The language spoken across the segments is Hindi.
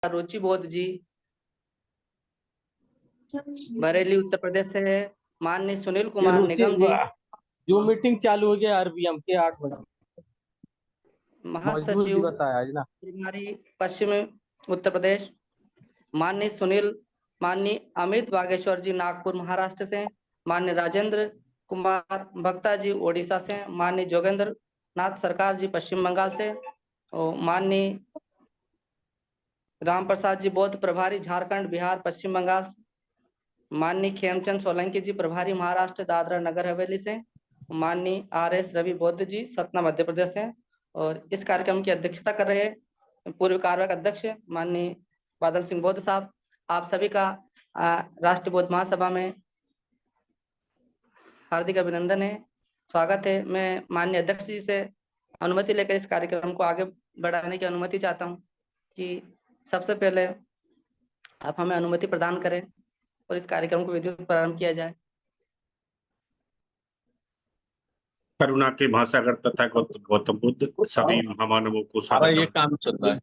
रुचि बोध जी बरेली उत्तर प्रदेश से है। माननीय सुनील ये कुमार रुचि निगम जी जो मीटिंग चालू हो गया आरबीएम के 8 बजे मजदूर महासचिव दिवस आया है ना। प्रभारी पश्चिम उत्तर प्रदेश। माननीय अमित बागेश्वर जी नागपुर महाराष्ट्र से। माननीय राजेंद्र कुमार भक्ता जी ओडिशा से। माननीय जोगेंद्र नाथ सरकार जी पश्चिम बंगाल से। और माननीय राम प्रसाद जी बौद्ध प्रभारी झारखंड बिहार पश्चिम बंगाल से। माननीय खेमचंद सोलंकी जी प्रभारी महाराष्ट्र दादरा नगर हवेली से। माननीय RS रवि बौद्ध जी सतना मध्य प्रदेश से। और इस कार्यक्रम की अध्यक्षता कर रहे पूर्व कार्यवाहक अध्यक्ष माननीय बादल सिंह बौद्ध साहब। आप सभी का राष्ट्रीय बौद्ध महासभा में हार्दिक अभिनंदन है, स्वागत है। मैं माननीय अध्यक्ष जी से अनुमति लेकर इस कार्यक्रम को आगे बढ़ाने की अनुमति चाहता हूं कि सबसे पहले आप हमें अनुमति प्रदान करें और इस कार्यक्रम को विधिवत प्रारंभ किया जाए। करुणा के महासागर तथा गौतम बुद्ध सभी महामानवों को हमारा ये सादर काम चल रहा है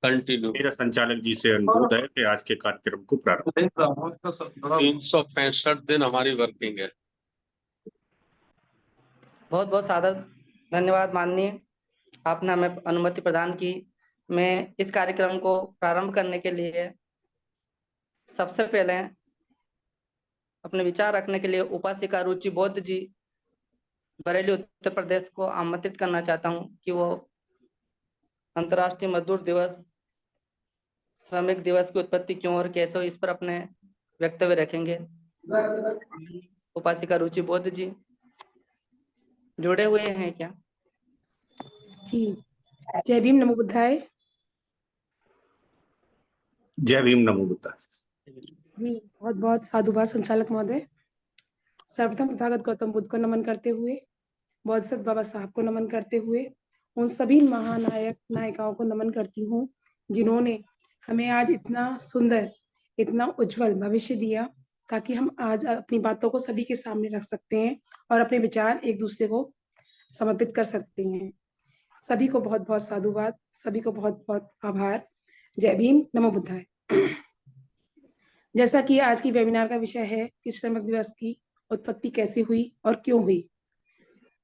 कंटिन्यू। मेरा संचालक जी से अनुरोध है कि आज के कार्यक्रम को प्रारंभ 365 दिन हमारी वर्किंग है। बहुत बहुत सादर धन्यवाद माननीय, आपने हमें अनुमति प्रदान की। मैं इस कार्यक्रम को प्रारंभ करने के लिए सबसे पहले अपने विचार रखने के लिए उपासिका रुचि बौद्ध जी बरेली उत्तर प्रदेश को आमंत्रित करना चाहता हूं कि वो अंतर्राष्ट्रीय मजदूर दिवस, श्रमिक दिवस की उत्पत्ति क्यों और कैसे हो, इस पर अपने वक्तव्य रखेंगे। उपासिका रुचि बौद्ध जी जुड़े हुए हैं क्या? जी, जय भीम नमो बुद्धाय। जय भीम नमो बुद्धाय। जी, बहुत बहुत साधुवाद संचालक महोदय। सर्वप्रथम तथागत गौतम बुद्ध को नमन करते हुए, बोधिसत्व बाबा साहब को नमन करते हुए, उन सभी महानायक नायिकाओं को नमन करती हूँ जिन्होंने हमें आज इतना सुंदर, इतना उज्जवल भविष्य दिया ताकि हम आज अपनी बातों को सभी के सामने रख सकते हैं और अपने विचार एक दूसरे को समर्पित कर सकते हैं। सभी को बहुत बहुत साधुवाद, सभी को बहुत बहुत आभार। जय भीम नमो बुद्धाय। जैसा कि आज की वेबिनार का विषय है कि श्रमिक दिवस की उत्पत्ति कैसे हुई और क्यों हुई,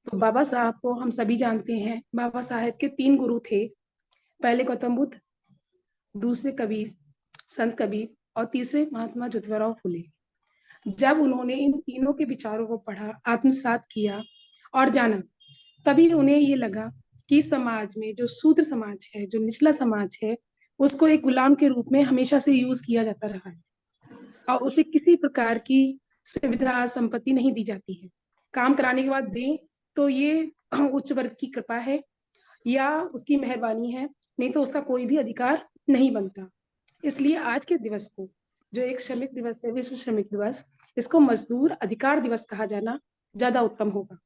तो बाबा साहब को हम सभी जानते हैं। बाबा साहब के 3 गुरु थे, पहले गौतम बुद्ध, दूसरे कबीर, संत कबीर और तीसरे महात्मा ज्योतिबा फुले। जब उन्होंने इन तीनों के विचारों को पढ़ा, आत्मसात किया और जाना, तभी उन्हें ये लगा कि समाज में जो शूद्र समाज है, जो निचला समाज है, उसको एक गुलाम के रूप में हमेशा से यूज किया जाता रहा है और उसे किसी प्रकार की सुविधा संपत्ति नहीं दी जाती है। काम कराने के बाद दें तो ये उच्च वर्ग की कृपा है या उसकी मेहरबानी है, नहीं तो उसका कोई भी अधिकार नहीं बनता। इसलिए आज के दिवस को, जो एक श्रमिक दिवस है, विश्व श्रमिक दिवस, इसको मजदूर अधिकार दिवस कहा जाना ज्यादा उत्तम होगा।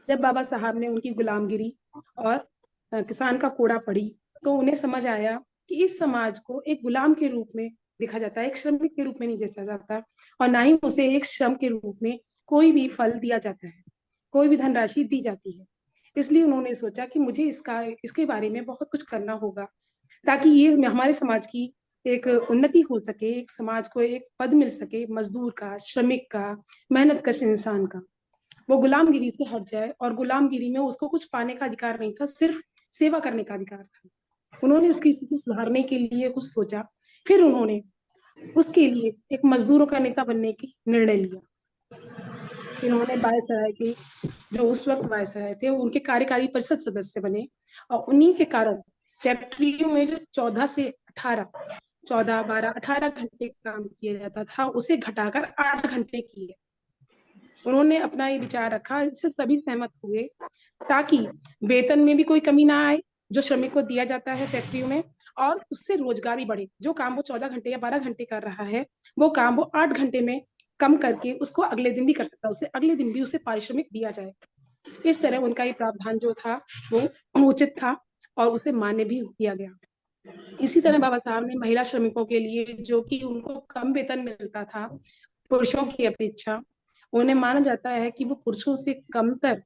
जब बाबा साहब ने उनकी गुलामगिरी और किसान का कोड़ा पढ़ी तो उन्हें समझ आया कि इस समाज को एक गुलाम के रूप में देखा जाता है, एक श्रमिक के रूप में नहीं देखा जाता और ना ही उसे एक श्रम के रूप में कोई भी फल दिया जाता है, कोई भी धनराशि दी जाती है। इसलिए उन्होंने सोचा कि मुझे इसके बारे में बहुत कुछ करना होगा ताकि ये हमारे समाज की एक उन्नति हो सके, एक समाज को एक पद मिल सके, मजदूर का, श्रमिक का, मेहनतकश इंसान का, वो गुलामगिरी से हट जाए। और गुलामगिरी में उसको कुछ पाने का अधिकार नहीं था, सिर्फ सेवा करने का अधिकार था। उन्होंने उसकी स्थिति सुधारने के लिए कुछ सोचा, फिर उन्होंने उसके लिए एक मजदूरों का नेता बनने की निर्णय लिया। फिर उन्होंने वायसराय के, जो उस वक्त वायसराय थे, उनके कार्यकारी परिषद सदस्य बने और उन्हीं के कारण फैक्ट्रियों में जो 14 से 18 14, 12, 18 घंटे काम किया जाता था, उसे घटाकर 8 घंटे किए। उन्होंने अपना ये विचार रखा, इससे सभी सहमत हुए ताकि वेतन में भी कोई कमी ना आए जो श्रमिक को दिया जाता है फैक्ट्रियों में, और उससे रोजगार भी बढ़े। जो काम वो 14 घंटे या 12 घंटे कर रहा है, वो काम वो 8 घंटे में कम करके उसको अगले दिन भी कर सकता है, उसे अगले दिन भी उसे पारिश्रमिक दिया जाए। इस तरह उनका ये प्रावधान जो था वो उचित था और उसे मान्य भी किया गया। इसी तरह बाबा साहब ने महिला श्रमिकों के लिए, जो कि उनको कम वेतन मिलता था पुरुषों की अपेक्षा, उन्हें माना जाता है कि वो पुरुषों से कमतर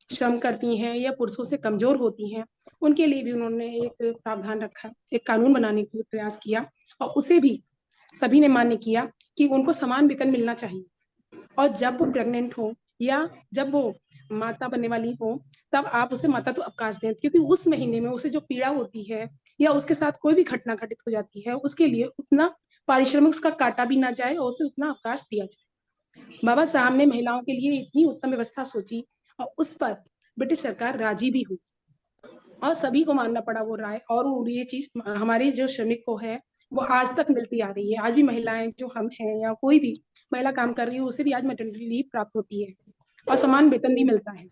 श्रम करती हैं या पुरुषों से कमजोर होती हैं, उनके लिए भी उन्होंने एक प्रावधान रखा, एक कानून बनाने का प्रयास किया और उसे भी सभी ने मान्य किया कि उनको समान वेतन मिलना चाहिए। और जब वो प्रेग्नेंट हो या जब वो माता बनने वाली हो, तब आप उसे मातृत्व अवकाश दें, क्योंकि उस महीने में उसे जो पीड़ा होती है या उसके साथ कोई भी घटना घटित हो जाती है, उसके लिए उतना पारिश्रमिक उसका काटा भी ना जाए और उसे उतना अवकाश दिया जाए। बाबा साहब ने महिलाओं के लिए इतनी उत्तम व्यवस्था सोची और उस पर ब्रिटिश सरकार राजी भी हुई और सभी को मानना पड़ा वो राय। और ये चीज हमारी जो श्रमिक को है वो आज तक मिलती आ रही है। आज भी महिलाएं जो हम हैं या कोई भी महिला काम कर रही है, उसे भी आज मैटरनिटी लीव प्राप्त होती है और समान वेतन भी मिलता है,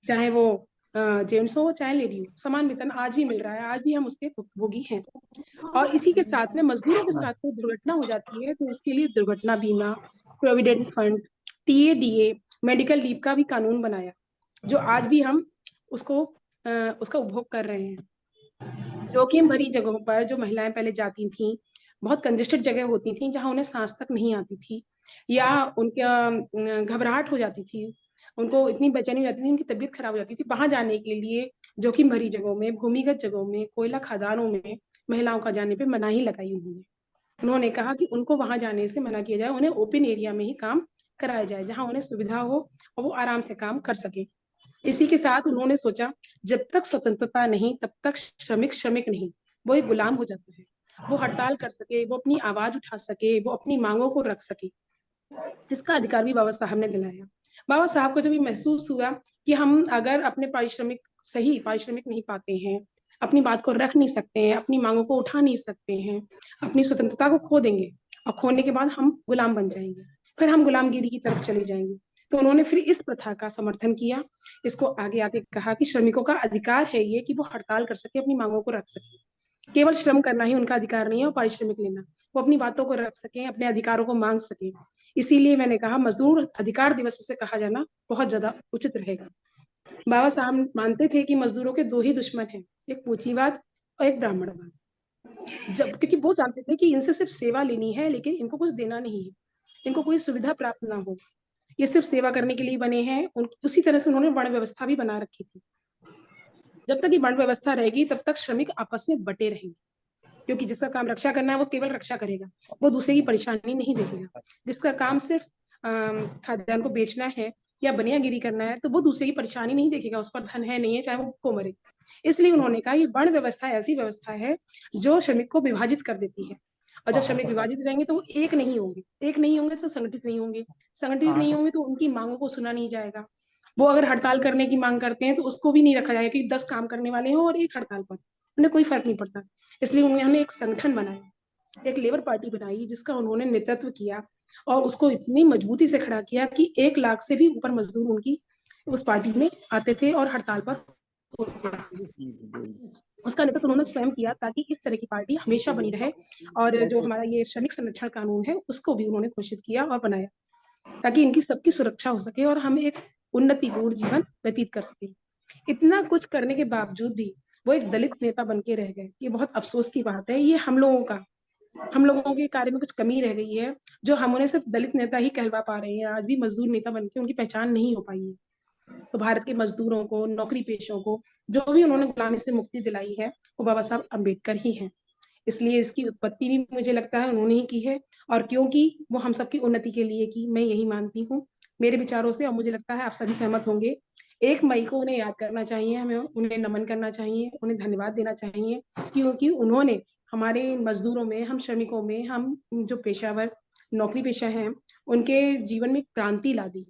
चाहे वो जेंट्स हो चाहे लेडी हो, समान वेतन आज भी मिल रहा है। आज भी हम उसके भुक्तभोगी हैं। और इसी के साथ में मजदूरों के साथ कोई दुर्घटना हो जाती है तो उसके लिए दुर्घटना बीमा, provident fund, TADA, medical leave का भी कानून बनाया, जो आज भी हम उसका उपभोग कर रहे हैं। जोखिम भरी जगहों पर जो महिलाएं पहले जाती थी, बहुत कंजेस्टेड जगह होती थी जहां उन्हें सांस तक नहीं आती थी या उनका घबराहट हो जाती थी, उनको इतनी बेचैनी हो जाती थी, उनकी तबीयत खराब हो जाती थी, वहां जाने के लिए जोखिम भरी जगहों में, भूमिगत जगहों में, कोयला खदानों में महिलाओं का जाने पे मनाही लगाई उन्होंने कहा कि उनको वहां जाने से मना किया जाए, उन्हें ओपन एरिया में ही काम कराया जाए जहां उन्हें सुविधा हो और वो आराम से काम कर सके। इसी के साथ उन्होंने सोचा जब तक स्वतंत्रता नहीं तब तक श्रमिक नहीं, वो एक गुलाम हो जाता है। वो हड़ताल कर सके, वो अपनी आवाज उठा सके, वो अपनी मांगों को रख सके, इसका अधिकार भी बाबा साहब ने दिलाया। बाबा साहब को जब ये महसूस हुआ कि हम अगर अपने सही पारिश्रमिक नहीं पाते हैं, अपनी बात को रख नहीं सकते हैं, अपनी मांगों को उठा नहीं सकते हैं, अपनी स्वतंत्रता को खो देंगे और खोने के बाद हम गुलाम बन जाएंगे, फिर हम गुलामगिरी की तरफ चले जाएंगे। तो उन्होंने फिर इस प्रथा का समर्थन किया, इसको आगे आके कहा कि श्रमिकों का अधिकार है ये कि वो हड़ताल कर सके, अपनी मांगों को रख सके। केवल श्रम करना ही उनका अधिकार नहीं है और पारिश्रमिक लेना, वो अपनी बातों को रख सके, अपने अधिकारों को मांग सके। इसीलिए मैंने कहा मजदूर अधिकार दिवस से कहा जाना बहुत ज्यादा उचित रहेगा। बाबा साहब मानते थे कि मजदूरों के दो ही दुश्मन हैं, एक पूंजीवाद और एक ब्राह्मणवाद। जब क्योंकि वो जानते थे कि इनसे सिर्फ सेवा लेनी है, लेकिन इनको कुछ देना नहीं है, इनको कोई सुविधा प्राप्त ना हो, ये सिर्फ सेवा करने के लिए बने हैं। उसी तरह से उन्होंने वर्ण व्यवस्था भी बना रखी थी। जब तक ये वर्ण व्यवस्था रहेगी तब तक श्रमिक आपस में बटे रहेंगे, क्योंकि जिसका काम रक्षा करना है वो केवल रक्षा करेगा, वो दूसरे की परेशानी नहीं देखेगा। जिसका काम सिर्फ खाद्यान्न को बेचना है या बनियागिरी करना है तो वो दूसरे की परेशानी नहीं देखेगा, उस पर धन है नहीं है, चाहे वो को मरे। इसलिए उन्होंने कहा ये वर्ण व्यवस्था ऐसी व्यवस्था है जो श्रमिक को विभाजित कर देती है, और जब श्रमिक विभाजित रहेंगे तो वो एक नहीं होंगे तो संगठित नहीं होंगे तो उनकी मांगों को सुना नहीं जाएगा। वो अगर हड़ताल करने की मांग करते हैं तो उसको भी नहीं रखा जाएगा, क्योंकि 10 काम करने वाले हो और एक हड़ताल पर, उन्हें कोई फर्क नहीं पड़ता। इसलिए उन्होंने एक संगठन बनाया, एक लेबर पार्टी बनाई जिसका उन्होंने नेतृत्व किया और उसको इतनी मजबूती से खड़ा किया कि 1 लाख से भी ऊपर मजदूर उनकी उस पार्टी में आते थे और हड़ताल पर उसका नेतृत्व उन्होंने स्वयं किया, ताकि इस तरह की पार्टी हमेशा बनी रहे। और जो हमारा ये श्रमिक संरक्षण कानून है उसको भी उन्होंने घोषित किया और बनाया, ताकि इनकी सबकी सुरक्षा हो सके और हम एक उन्नतिपूर्ण जीवन व्यतीत कर सके। इतना कुछ करने के बावजूद भी वो एक दलित नेता बन के रह गए, ये बहुत अफसोस की बात है। ये हम लोगों के कार्य में कुछ कमी रह गई है, जो हम उन्हें सिर्फ दलित नेता ही कहलवा पा रहे हैं, आज भी मजदूर नेता बन के उनकी पहचान नहीं हो पाई है। तो भारत के मजदूरों को, नौकरी पेशों को जो भी उन्होंने गुलामी से मुक्ति दिलाई है वो बाबा साहब अम्बेडकर ही हैं। इसलिए इसकी उत्पत्ति भी मुझे लगता है उन्होंने ही की है, और क्योंकि वो हम सबकी उन्नति के लिए की, मैं यही मानती हूँ मेरे विचारों से, और मुझे लगता है आप सभी सहमत होंगे। 1 मई को उन्हें याद करना चाहिए, हमें उन्हें नमन करना चाहिए, उन्हें धन्यवाद देना चाहिए, क्योंकि उन्होंने हमारे मजदूरों में, हम श्रमिकों में, हम जो पेशावर नौकरी पेशा हैं उनके जीवन में क्रांति ला दी।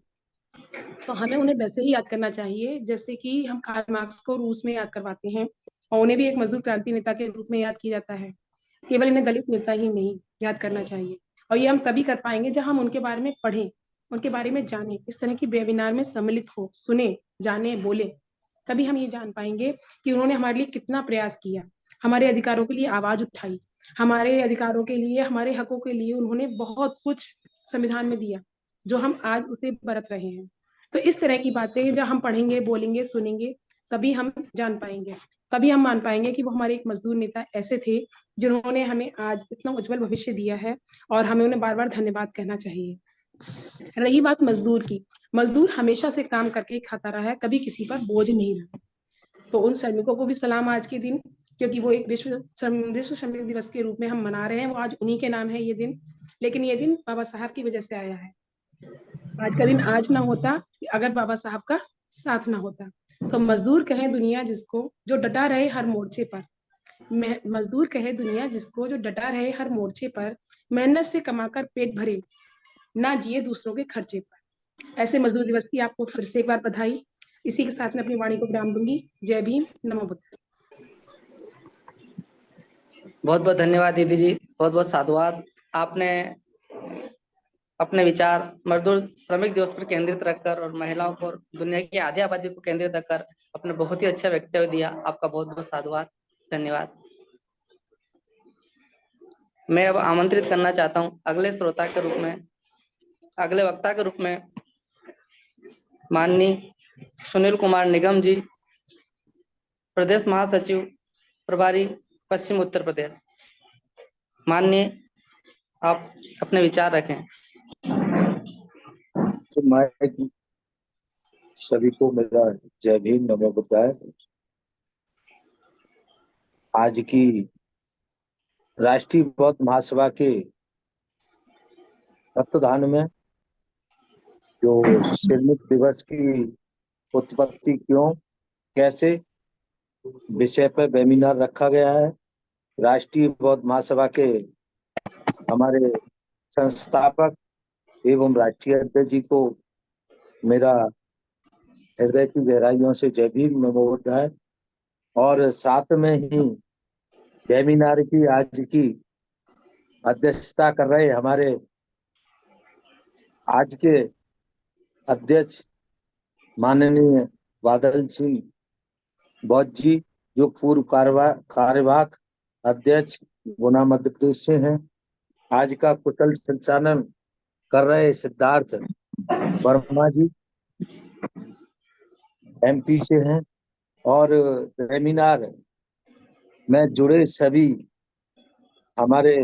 तो हमें उन्हें वैसे ही याद करना चाहिए जैसे कि हम कार्ल मार्क्स को रूस में याद करवाते हैं, और उन्हें भी एक मजदूर क्रांति नेता के रूप में याद किया जाता है। केवल इन्हें दलित नेता ही नहीं याद करना चाहिए, और ये हम तभी कर पाएंगे जब हम उनके बारे में पढ़ें, उनके बारे में जानें, इस तरह की वेबिनार में सम्मिलित हो, सुने, जाने, बोले। तभी हम ये जान पाएंगे कि उन्होंने हमारे लिए कितना प्रयास किया, हमारे अधिकारों के लिए आवाज उठाई, हमारे अधिकारों के लिए, हमारे हकों के लिए उन्होंने बहुत कुछ संविधान में दिया, जो हम आज उसे बरत रहे हैं। तो इस तरह की बातें जब हम पढ़ेंगे, बोलेंगे, सुनेंगे, तभी हम जान पाएंगे, तभी हम मान पाएंगे कि वो हमारे एक मजदूर नेता ऐसे थे जिन्होंने हमें आज इतना उज्जवल भविष्य दिया है, और हमें उन्हें बार बार धन्यवाद कहना चाहिए। रही बात मजदूर की, मजदूर हमेशा से काम करके खाता रहा है, कभी किसी पर बोझ नहीं रहा। तो उन सैनिकों को भी सलाम आज के दिन, क्योंकि वो एक विश्व श्रमिक दिवस के रूप में हम मना रहे हैं, वो आज उन्हीं के नाम है ये दिन, लेकिन ये दिन बाबा साहब की वजह से आया है। आज का दिन आज ना होता अगर बाबा साहब का साथ ना होता। तो मजदूर कहे दुनिया जिसको जो डटा रहे हर मोर्चे पर, मजदूर कहे दुनिया जिसको जो डटा रहे हर मोर्चे पर, मेहनत से कमाकर पेट भरे, ना जिए दूसरों के खर्चे पर। ऐसे मजदूर दिवस की आपको फिर से एक बार बधाई। इसी के साथ में अपनी वाणी को विराम दूंगी। जय भीम, नमो बुद्ध। बहुत बहुत धन्यवाद दीदी जी, बहुत बहुत साधुवाद। आपने अपने विचार मजदूर श्रमिक दिवस पर केंद्रित रखकर और महिलाओं को, दुनिया की आधी आबादी को केंद्रित रखकर अपने बहुत ही अच्छा वक्तव्य दिया। आपका बहुत बहुत साधुवाद, धन्यवाद। मैं अब आमंत्रित करना चाहता हूं अगले श्रोता के रूप में, अगले वक्ता के रूप में माननीय सुनील कुमार निगम जी, प्रदेश महासचिव प्रभारी पश्चिम उत्तर प्रदेश। माननीय, आप अपने विचार रखें। तो मैं सभी को मेरा जय भीम, नमो बुद्धाय। आज की राष्ट्रीय बौद्ध महासभा के तत्वधान में जो श्रमिक दिवस की उत्पत्ति क्यों कैसे विषय पर वेबिनार रखा गया है। राष्ट्रीय बौद्ध महासभा के हमारे संस्थापक एवं राष्ट्रीय अध्यक्ष जी को मेरा हृदय की गहराइयों से जय भीम, नमो बुद्धाय। और साथ में ही वेबिनार की आज की अध्यक्षता कर रहे हमारे आज के अध्यक्ष माननीय बादल सिंह बौद्ध जी, जो पूर्व कार्यवाहक अध्यक्ष गुना मध्य प्रदेश से हैं। आज का कुशल संचालन कर रहे सिद्धार्थ वर्मा जी एमपी से हैं। और वेबिनार में जुड़े सभी हमारे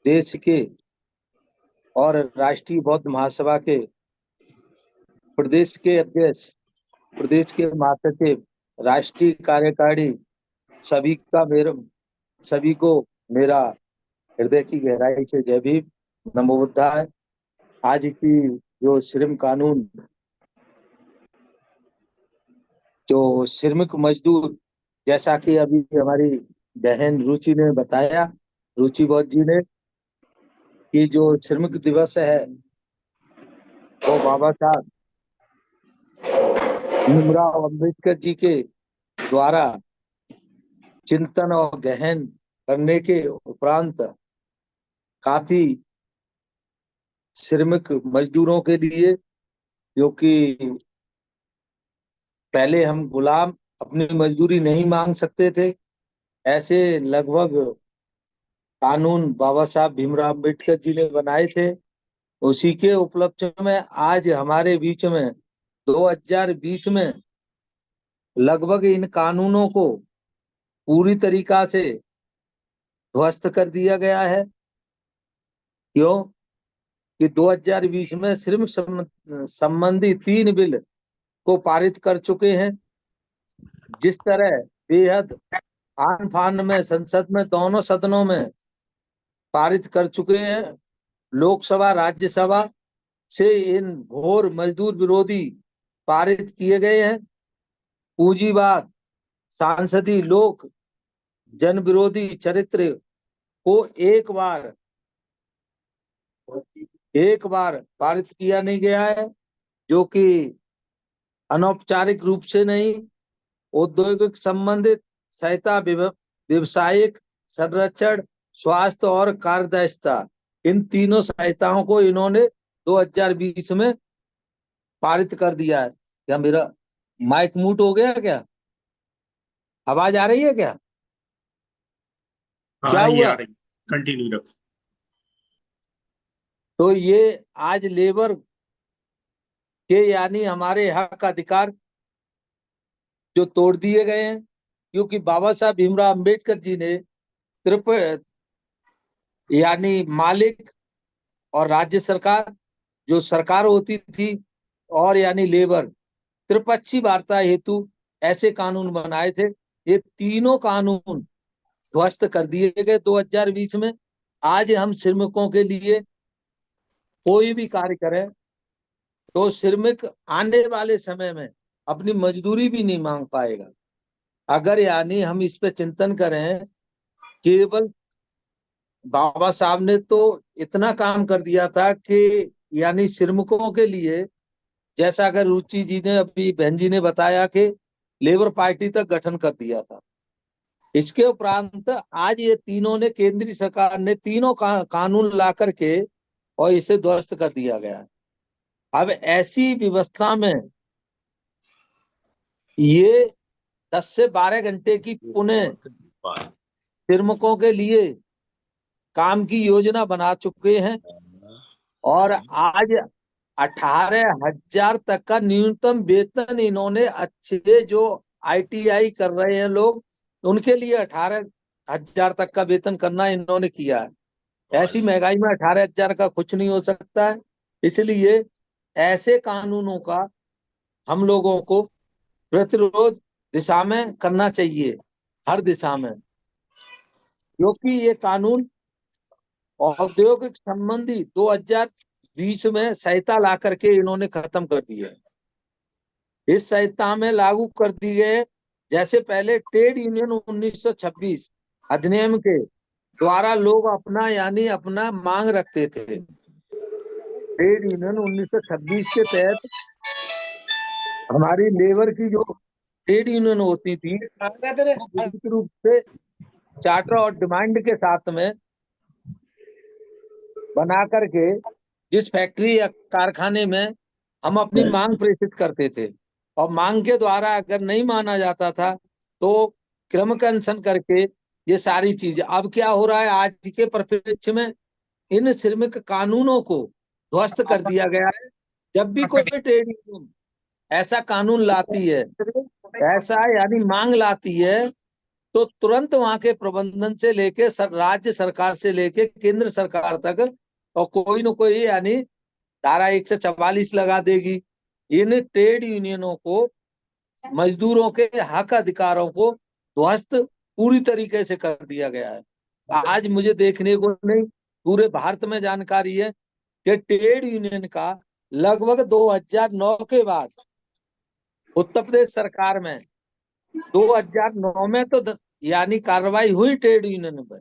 देश के और राष्ट्रीय बौद्ध महासभा के प्रदेश के अध्यक्ष, प्रदेश के महासचिव, राष्ट्रीय कार्यकारिणी, सभी को मेरा हृदय की गहराई से जय भीम, नमो बुद्धाय। आज की जो श्रम कानून, जो श्रमिक मजदूर, जैसा कि अभी हमारी बहन रुचि ने बताया, रुचि बौद्ध जी ने, कि जो श्रमिक दिवस है वो बाबा साहब भीमराव अंबेडकर जी के द्वारा चिंतन और गहन करने के उपरांत काफी श्रमिक मजदूरों के लिए, क्योंकि पहले हम गुलाम अपनी मजदूरी नहीं मांग सकते थे, ऐसे लगभग कानून बाबा साहब भीमराव अंबेडकर जी ने बनाए थे। उसी के उपलक्ष्य में आज हमारे बीच में 2020 में लगभग इन कानूनों को पूरी तरीका से ध्वस्त कर दिया गया है। क्यों कि 2020 में श्रमिक संबंधी 3 बिल को पारित कर चुके हैं। जिस तरह बेहद आन फान में संसद में दोनों सदनों में पारित कर चुके हैं, लोकसभा राज्यसभा से इन घोर मजदूर विरोधी पारित किए गए हैं। पूंजीवाद, सांसदीय लोक जन विरोधी चरित्र को एक बार पारित किया नहीं गया है, जो कि अनौपचारिक रूप से नहीं, औद्योगिक संबंधित सहायता, व्यवसायिक संरक्षण, स्वास्थ्य और कार्यदक्षता, इन तीनों सहायताओं को इन्होंने 2020 में पारित कर दिया है। क्या मेरा माइक म्यूट हो गया क्या? आवाज आ रही है क्या? क्या हुआ? कंटिन्यू रखो। तो ये आज लेबर के यानी हमारे हक अधिकार जो तोड़ दिए गए हैं, क्योंकि बाबा साहब भीमराव अंबेडकर जी ने यानी मालिक और राज्य सरकार जो सरकार होती थी और यानी लेबर, त्रिपक्षीय वार्ता हेतु ऐसे कानून बनाए थे। ये तीनों कानून ध्वस्त कर दिए गए 2020 में। आज हम श्रमिकों के लिए कोई भी कार्य करें तो श्रमिक आने वाले समय में अपनी मजदूरी भी नहीं मांग पाएगा। अगर यानी हम इस पे चिंतन करें, केवल बाबा साहब ने तो इतना काम कर दिया था कि यानी श्रमिकों के लिए, जैसा अगर रुचि जी ने अभी बहन जी ने बताया कि लेबर पार्टी तक गठन कर दिया था। इसके उपरांत आज ये तीनों ने, केंद्रीय सरकार ने तीनों कानून ला करके और इसे ध्वस्त कर दिया गया है। अब ऐसी व्यवस्था में ये 10 से 12 घंटे की पुनः श्रमिकों के लिए काम की योजना बना चुके हैं और आज 18,000 तक का न्यूनतम वेतन इन्होंने, अच्छे जो ITI कर रहे हैं लोग, उनके लिए 18,000 तक का वेतन करना इन्होंने किया है। ऐसी महंगाई में 18,000 का कुछ नहीं हो सकता है। इसलिए ऐसे कानूनों का हम लोगों को प्रतिरोध दिशा में करना चाहिए, हर दिशा में, क्योंकि ये कानून औद्योगिक संबंधी 2020 में संहिता ला करके इन्होंने खत्म कर दिया है। इस संहिता में लागू कर दी गए, जैसे पहले ट्रेड यूनियन 1926 अधिनियम के द्वारा लोग अपना यानी अपना मांग रखते थे। ट्रेड यूनियन 1926 के तहत हमारी लेबर की जो ट्रेड यूनियन होती थी, वो विधिक रूप से चार्टर और डिमांड के साथ में बना करके जिस फैक्ट्री या कारखाने में हम अपनी मांग प्रेषित करते थे, और मांग के द्वारा अगर नहीं माना जाता था तो क्रम का अनशन करके ये सारी चीज। अब क्या हो रहा है, आज के परिप्रेक्ष्य में इन श्रमिक कानूनों को ध्वस्त कर दिया गया है। जब भी कोई ट्रेड यूनियन ऐसा कानून लाती है, ऐसा यानी मांग लाती है, तो तुरंत वहां के प्रबंधन से लेके राज्य सरकार से लेके केंद्र सरकार तक और कोई न कोई यानी धारा 144 लगा देगी। इन ट्रेड यूनियनों को, मजदूरों के हक अधिकारों को ध्वस्त पूरी तरीके से कर दिया गया है। आज मुझे देखने को नहीं, पूरे भारत में जानकारी है कि ट्रेड यूनियन का लगभग 2009 के बाद उत्तर प्रदेश सरकार में 2009 में तो यानी कार्रवाई हुई ट्रेड यूनियन पर,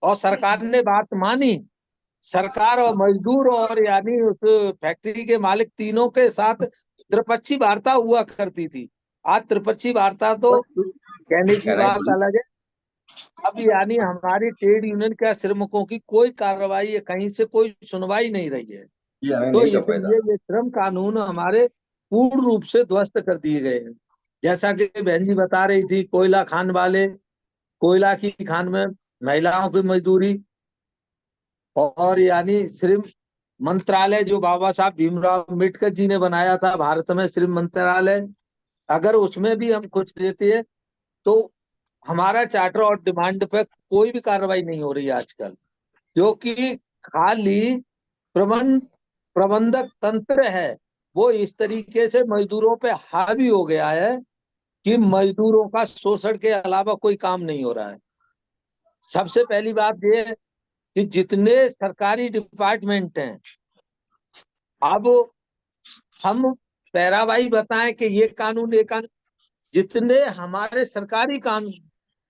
और सरकार ने बात मानी। सरकार और मजदूर और यानी उस फैक्ट्री के मालिक तीनों के साथ त्रिपक्षीय वार्ता हुआ करती थी। आज त्रिपक्षीय वार्ता तो कहने की बात अलग है। अब यानी हमारी ट्रेड यूनियन का श्रमिकों की कोई कार्रवाई है, कहीं से कोई सुनवाई नहीं रही है। तो इसलिए ये श्रम कानून हमारे पूर्ण रूप से ध्वस्त कर दिए गए हैं। जैसा कि बहन जी बता रही थी, कोयला खान वाले, कोयला की खान में महिलाओं की मजदूरी, और यानी श्रम मंत्रालय जो बाबा साहब भीमराव अम्बेडकर जी ने बनाया था भारत में श्रम मंत्रालय, अगर उसमें भी हम कुछ देते हैं तो हमारा चार्टर और डिमांड पे कोई भी कार्रवाई नहीं हो रही आजकल, क्योंकि खाली प्रबंधक तंत्र है वो इस तरीके से मजदूरों पे हावी हो गया है कि मजदूरों का शोषण के अलावा कोई काम नहीं हो रहा है। सबसे पहली बात ये है कि जितने सरकारी डिपार्टमेंट हैं, अब हम पैरावाई बताएं कि ये कानून, जितने हमारे सरकारी कानून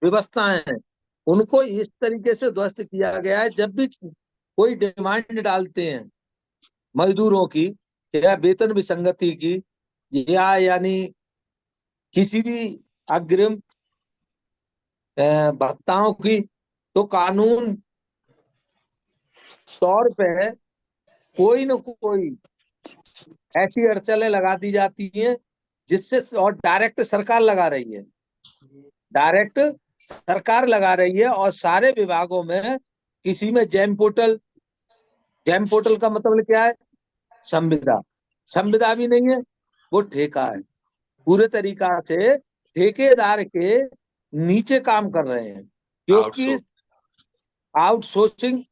व्यवस्थाएं हैं उनको इस तरीके से ध्वस्त किया गया है। जब भी कोई डिमांड डालते हैं मजदूरों की या वेतन विसंगति की या यानी किसी भी अग्रिम भत्ताओं की, तो कानून तौर पे कोई न कोई ऐसी अड़चनें लगा दी जाती हैं जिससे, और डायरेक्ट सरकार लगा रही है, डायरेक्ट सरकार लगा रही है। और सारे विभागों में किसी में जैम पोर्टल का मतलब क्या है, संविदा भी नहीं है, वो ठेका है। पूरे तरीका से ठेकेदार के नीचे काम कर रहे हैं, क्योंकि आउटसोर्सिंग,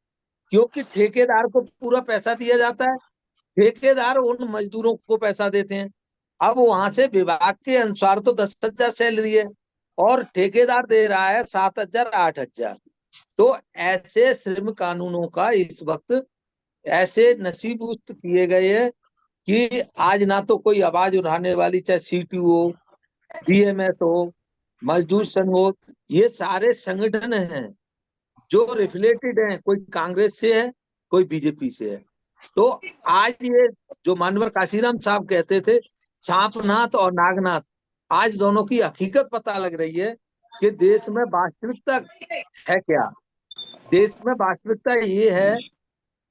क्योंकि ठेकेदार को पूरा पैसा दिया जाता है ठेकेदार उन मजदूरों को पैसा देते हैं। अब वहां से विभाग के अनुसार तो 10,000 सैलरी है और ठेकेदार दे रहा है 7,000 8,000। तो ऐसे श्रम कानूनों का इस वक्त ऐसे नसीबुस्त किए गए हैं कि आज ना तो कोई आवाज उठाने वाली, चाहे सीटीयू हो, बीएमएस हो, मजदूर संघ हो, ये सारे संगठन हैं जो रिलेटेड हैं, कोई कांग्रेस से है, कोई बीजेपी से है। तो आज ये जो मानवर काशीराम साहब कहते थे सांपनाथ और नागनाथ, आज दोनों की हकीकत पता लग रही है कि देश में वास्तविकता है क्या। देश में वास्तविकता ये है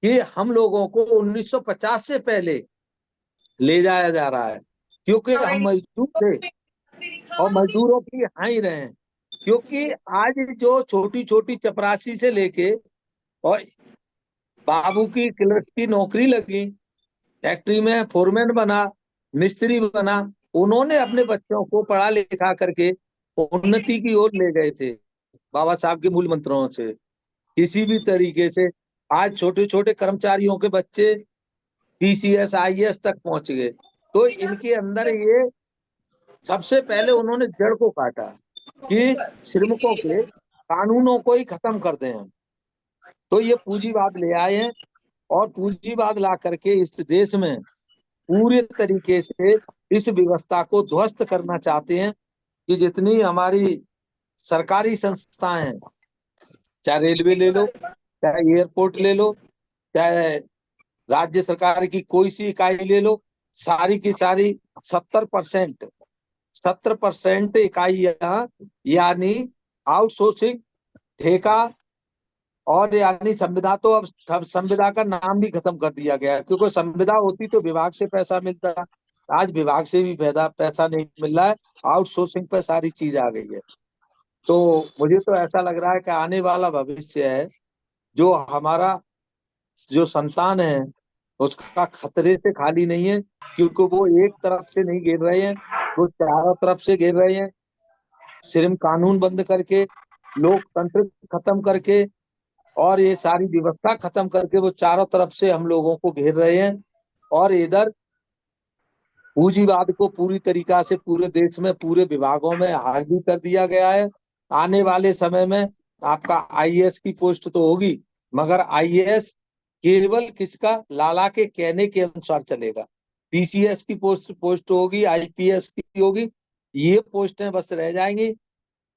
कि हम लोगों को 1950 से पहले ले जाया जा रहा है, क्योंकि हम मजदूर थे और मजदूरों की यहाँ ही रहे हैं। क्योंकि आज जो छोटी छोटी चपरासी से लेके और बाबू की क्लर्क की नौकरी लगी, फैक्ट्री में फोरमैन बना, मिस्त्री बना, उन्होंने अपने बच्चों को पढ़ा लिखा करके उन्नति की ओर ले गए थे बाबा साहब के मूल मंत्रों से। किसी भी तरीके से आज छोटे छोटे कर्मचारियों के बच्चे पीसीएस आईएएस तक पहुंच गए। तो इनके अंदर ये सबसे पहले उन्होंने जड़ को काटा कि श्रमिकों के कानूनों को ही खत्म कर दें हम। तो ये पूंजीवाद ले आए हैं और पूंजीवाद ला करके इस देश में पूरे तरीके से इस व्यवस्था को ध्वस्त करना चाहते हैं कि जितनी हमारी सरकारी संस्थाएं हैं, चाहे रेलवे ले लो, चाहे एयरपोर्ट ले लो, चाहे राज्य सरकार की कोई सी इकाई ले लो, सारी की सारी 70% इकाइयां यानी आउटसोर्सिंग, ठेका, और यानी संविदा, तो अब संविदा का नाम भी खत्म कर दिया गया है, क्योंकि संविदा होती तो विभाग से पैसा मिलता। आज विभाग से भी पैसा नहीं मिल रहा है, आउटसोर्सिंग पे सारी चीज आ गई है। तो मुझे तो ऐसा लग रहा है कि आने वाला भविष्य है जो हमारा जो संतान है उसका खतरे से खाली नहीं है, क्योंकि वो एक तरफ से नहीं घेर रहे हैं, वो चारों तरफ से घेर रहे हैं। श्रम कानून बंद करके, लोकतंत्र खत्म करके और ये सारी व्यवस्था खत्म करके वो चारों तरफ से हम लोगों को घेर रहे हैं। और इधर पूंजीवाद को पूरी तरीका से पूरे देश में पूरे विभागों में हावी कर दिया गया है। आने वाले समय में आपका आईएएस की पोस्ट तो होगी, मगर आईएएस केवल किसका, लाला के कहने के अनुसार चलेगा। पीसीएस की पोस्ट होगी, आईपीएस की होगी, ये पोस्टें बस रह जाएंगी।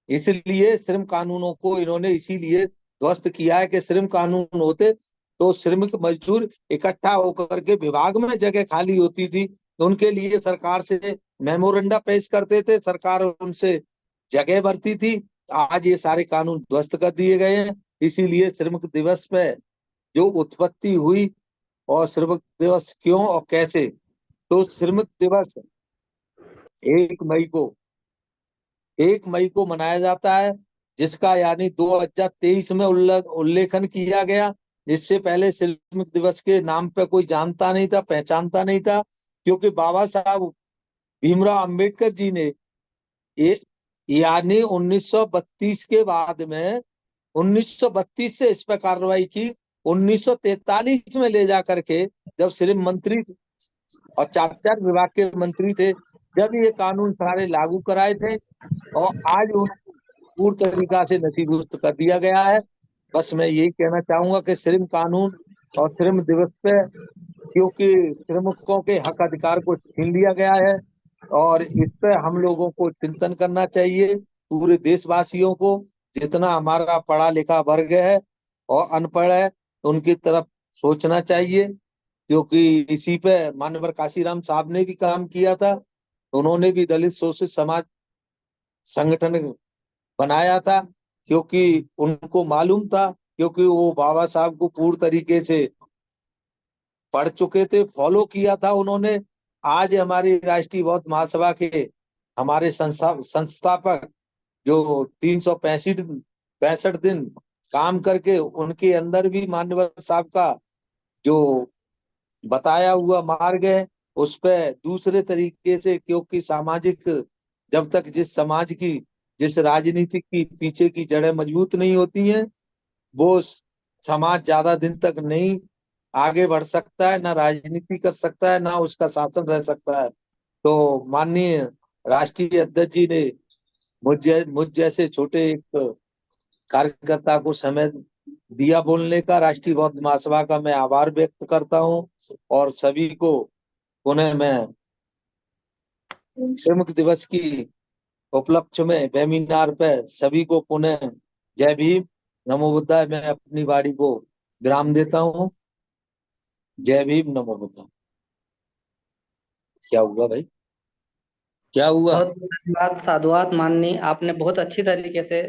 इसलिए श्रम कानूनों को इन्होंने इसीलिए ध्वस्त किया है कि श्रम कानून होते तो श्रमिक मजदूर इकट्ठा होकर के विभाग में जगह खाली होती थी, तो उनके लिए सरकार से मेमोरेंडा पेश करते थे, सरकार उनसे जगह भरती थी। आज ये सारे कानून ध्वस्त कर दिए गए हैं। इसीलिए श्रमिक दिवस पे जो उत्पत्ति हुई और श्रमिक दिवस क्यों और कैसे, तो श्रमिक दिवस 1 मई को मनाया जाता है, जिसका यानी 2023 में उल्लेखन किया गया। जिससे पहले श्रमिक दिवस के नाम पे कोई जानता नहीं था, पहचानता नहीं था, क्योंकि बाबा साहब भीमराव अंबेडकर जी ने यानी 1932 के बाद में 1932 से इस पर कार्रवाई की। 1943 में ले जा करके जब श्रम मंत्री और 4 विभाग के मंत्री थे, जब ये कानून सारे लागू कराए थे और आज पूर्ण तरीका से नसीबुस्त कर दिया गया है। बस मैं यही कहना चाहूंगा कि श्रम कानून और श्रम दिवस पे, क्योंकि श्रमिकों के हक अधिकार को छीन लिया गया है और इस पे हम लोगों को चिंतन करना चाहिए, पूरे देशवासियों को। जितना हमारा पढ़ा लिखा वर्ग है और अनपढ़ है, उनकी तरफ सोचना चाहिए, क्योंकि इसी पे मानवर काशीराम साहब ने भी काम किया था। उन्होंने भी दलित शोषित समाज संगठन बनाया था, क्योंकि उनको मालूम था, क्योंकि वो बाबा साहब को पूर्ण तरीके से पढ़ चुके थे, फॉलो किया था उन्होंने। आज हमारी राष्ट्रीय बौद्ध महासभा के हमारे संस्थापक जो 365 दिन काम करके, उनके अंदर भी मान्यवर साहब का जो बताया हुआ मार्ग है उस पे दूसरे तरीके से, क्योंकि सामाजिक, जब तक जिस समाज की, जिस राजनीति की पीछे की जड़ें मजबूत नहीं होती हैं, वो समाज ज्यादा दिन तक नहीं आगे बढ़ सकता है, ना राजनीति कर सकता है, ना उसका शासन रह सकता है। तो माननीय राष्ट्रीय अध्यक्ष जी ने मुझ जैसे छोटे एक कार्यकर्ता को समय दिया बोलने का। राष्ट्रीय बौद्ध महासभा का मैं आभार व्यक्त करता हूँ और सभी को पुनः मैं श्रमिक दिवस की उपलक्ष्य में वेबिनार पर सभी को पुनः जय भीम, नमो बुद्धाय। मैं अपनी वाणी को विराम देता हूँ। जय भीम, नमो बुद्धाय। क्या हुआ भाई, क्या हुआ? बहुत बहुत धन्यवाद, साधुवाद माननीय, आपने बहुत अच्छी तरीके से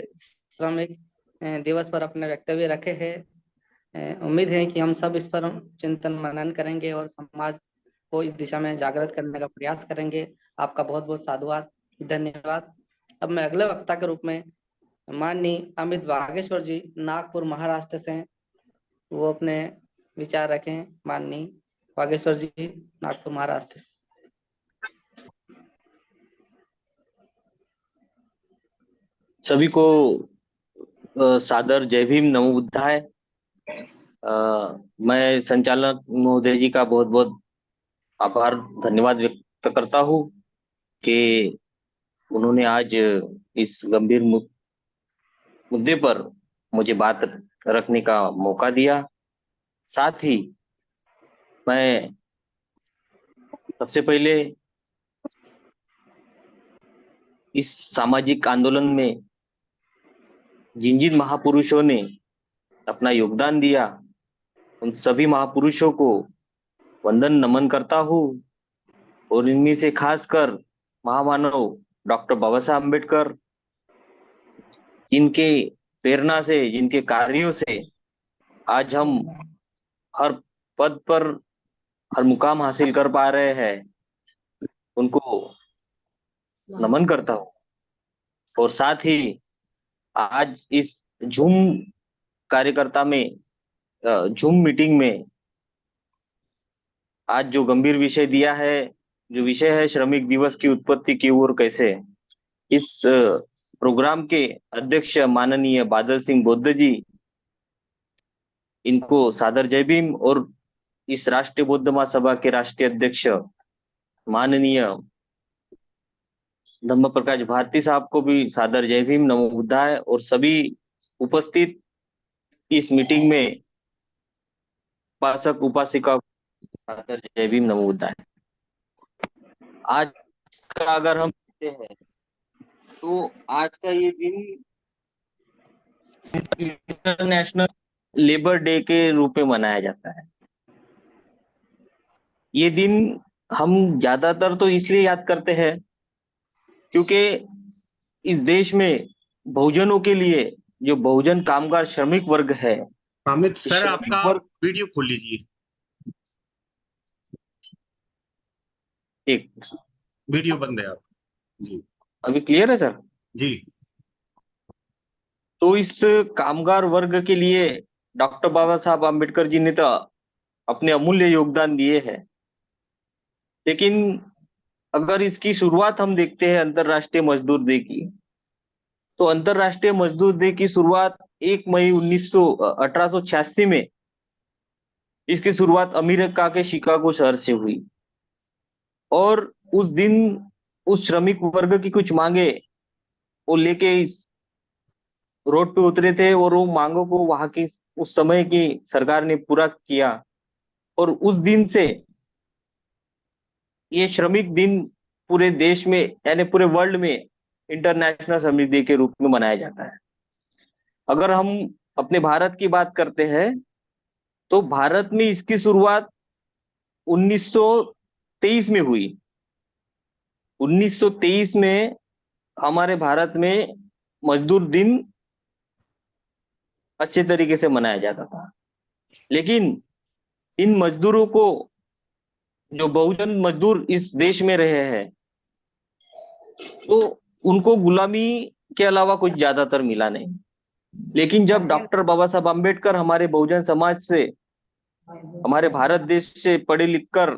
श्रमिक दिवस पर अपने वक्तव्य रखे हैं। उम्मीद है कि हम सब इस पर चिंतन मनन करेंगे और समाज को इस दिशा में जागृत करने का प्रयास करेंगे। आपका बहुत बहुत साधुवाद, धन्यवाद। अब मैं अगले वक्ता के रूप में माननीय अमित वागेश्वर जी, नागपुर महाराष्ट्र से, वो अपने विचार रखें। माननीय वागेश्वर जी, नागपुर महाराष्ट्र से। सभी को सादर जय भीम, नमो बुद्धाय। मैं संचालक महोदय जी का बहुत बहुत आभार धन्यवाद व्यक्त करता हूँ कि उन्होंने आज इस गंभीर मुद्दे पर मुझे बात रखने का मौका दिया। साथ ही मैं सबसे पहले इस सामाजिक आंदोलन में जिन जिन महापुरुषों ने अपना योगदान दिया, उन सभी महापुरुषों को वंदन नमन करता हूँ और इनमें से खासकर महामानव डॉक्टर बाबा साहब अम्बेडकर, जिनके प्रेरणा से, जिनके कार्यों से आज हम हर पद पर, हर मुकाम हासिल कर पा रहे हैं, उनको नमन करता हूँ। और साथ ही आज इस झूम कार्यकर्ता में, झूम मीटिंग में आज जो गंभीर विषय दिया है, जो विषय है श्रमिक दिवस की उत्पत्ति की ओर कैसे, इस प्रोग्राम के अध्यक्ष माननीय बादल सिंह बौद्ध जी, इनको सादर जय भीम। और इस राष्ट्रीय बौद्ध महासभा के राष्ट्रीय अध्यक्ष माननीय धम्म प्रकाश भारती साहब को भी सादर जय भीम, नमो बुद्धाय। और सभी उपस्थित इस मीटिंग में उपासक उपासिका सादर जय भीम, नमो बुद्धाय। आज का अगर हम देखते हैं तो आज का ये दिन इंटरनेशनल लेबर डे के रूप में मनाया जाता है। ये दिन हम ज्यादातर तो इसलिए याद करते हैं क्योंकि इस देश में बहुजनों के लिए, जो बहुजन कामगार श्रमिक वर्ग है, अमित सर, श्रमिक आपका वर्ग, वीडियो खोल लीजिए। एक वीडियो बंद है आप जी। अभी क्लियर है सर? जी तो इस कामगार वर्ग के लिए डॉक्टर बाबा साहब आम्बेडकर जी ने तो अपने अमूल्य योगदान दिए हैं, लेकिन अगर इसकी शुरुआत हम देखते हैं अंतरराष्ट्रीय मजदूर डे की, तो अंतरराष्ट्रीय मजदूर डे की शुरुआत 1 मई 1886 में, इसकी शुरुआत अमेरिका के शिकागो शहर से हुई। और उस दिन उस श्रमिक वर्ग की कुछ मांगे वो लेके इस रोड पे उतरे थे और वो मांगों को वहां की उस समय की सरकार ने पूरा किया। और उस दिन से ये श्रमिक दिन पूरे देश में, यानी पूरे वर्ल्ड में इंटरनेशनल श्रमिक डे के रूप में मनाया जाता है। अगर हम अपने भारत की बात करते हैं तो भारत में इसकी शुरुआत 1923 में हुई। 1923 में हमारे भारत में मजदूर दिन अच्छे तरीके से मनाया जाता था, लेकिन इन मजदूरों को, जो बहुजन मजदूर इस देश में रहे हैं, तो उनको गुलामी के अलावा कुछ ज्यादातर मिला नहीं। लेकिन जब डॉक्टर बाबा साहब अम्बेडकर हमारे बहुजन समाज से, हमारे भारत देश से पढ़े लिख कर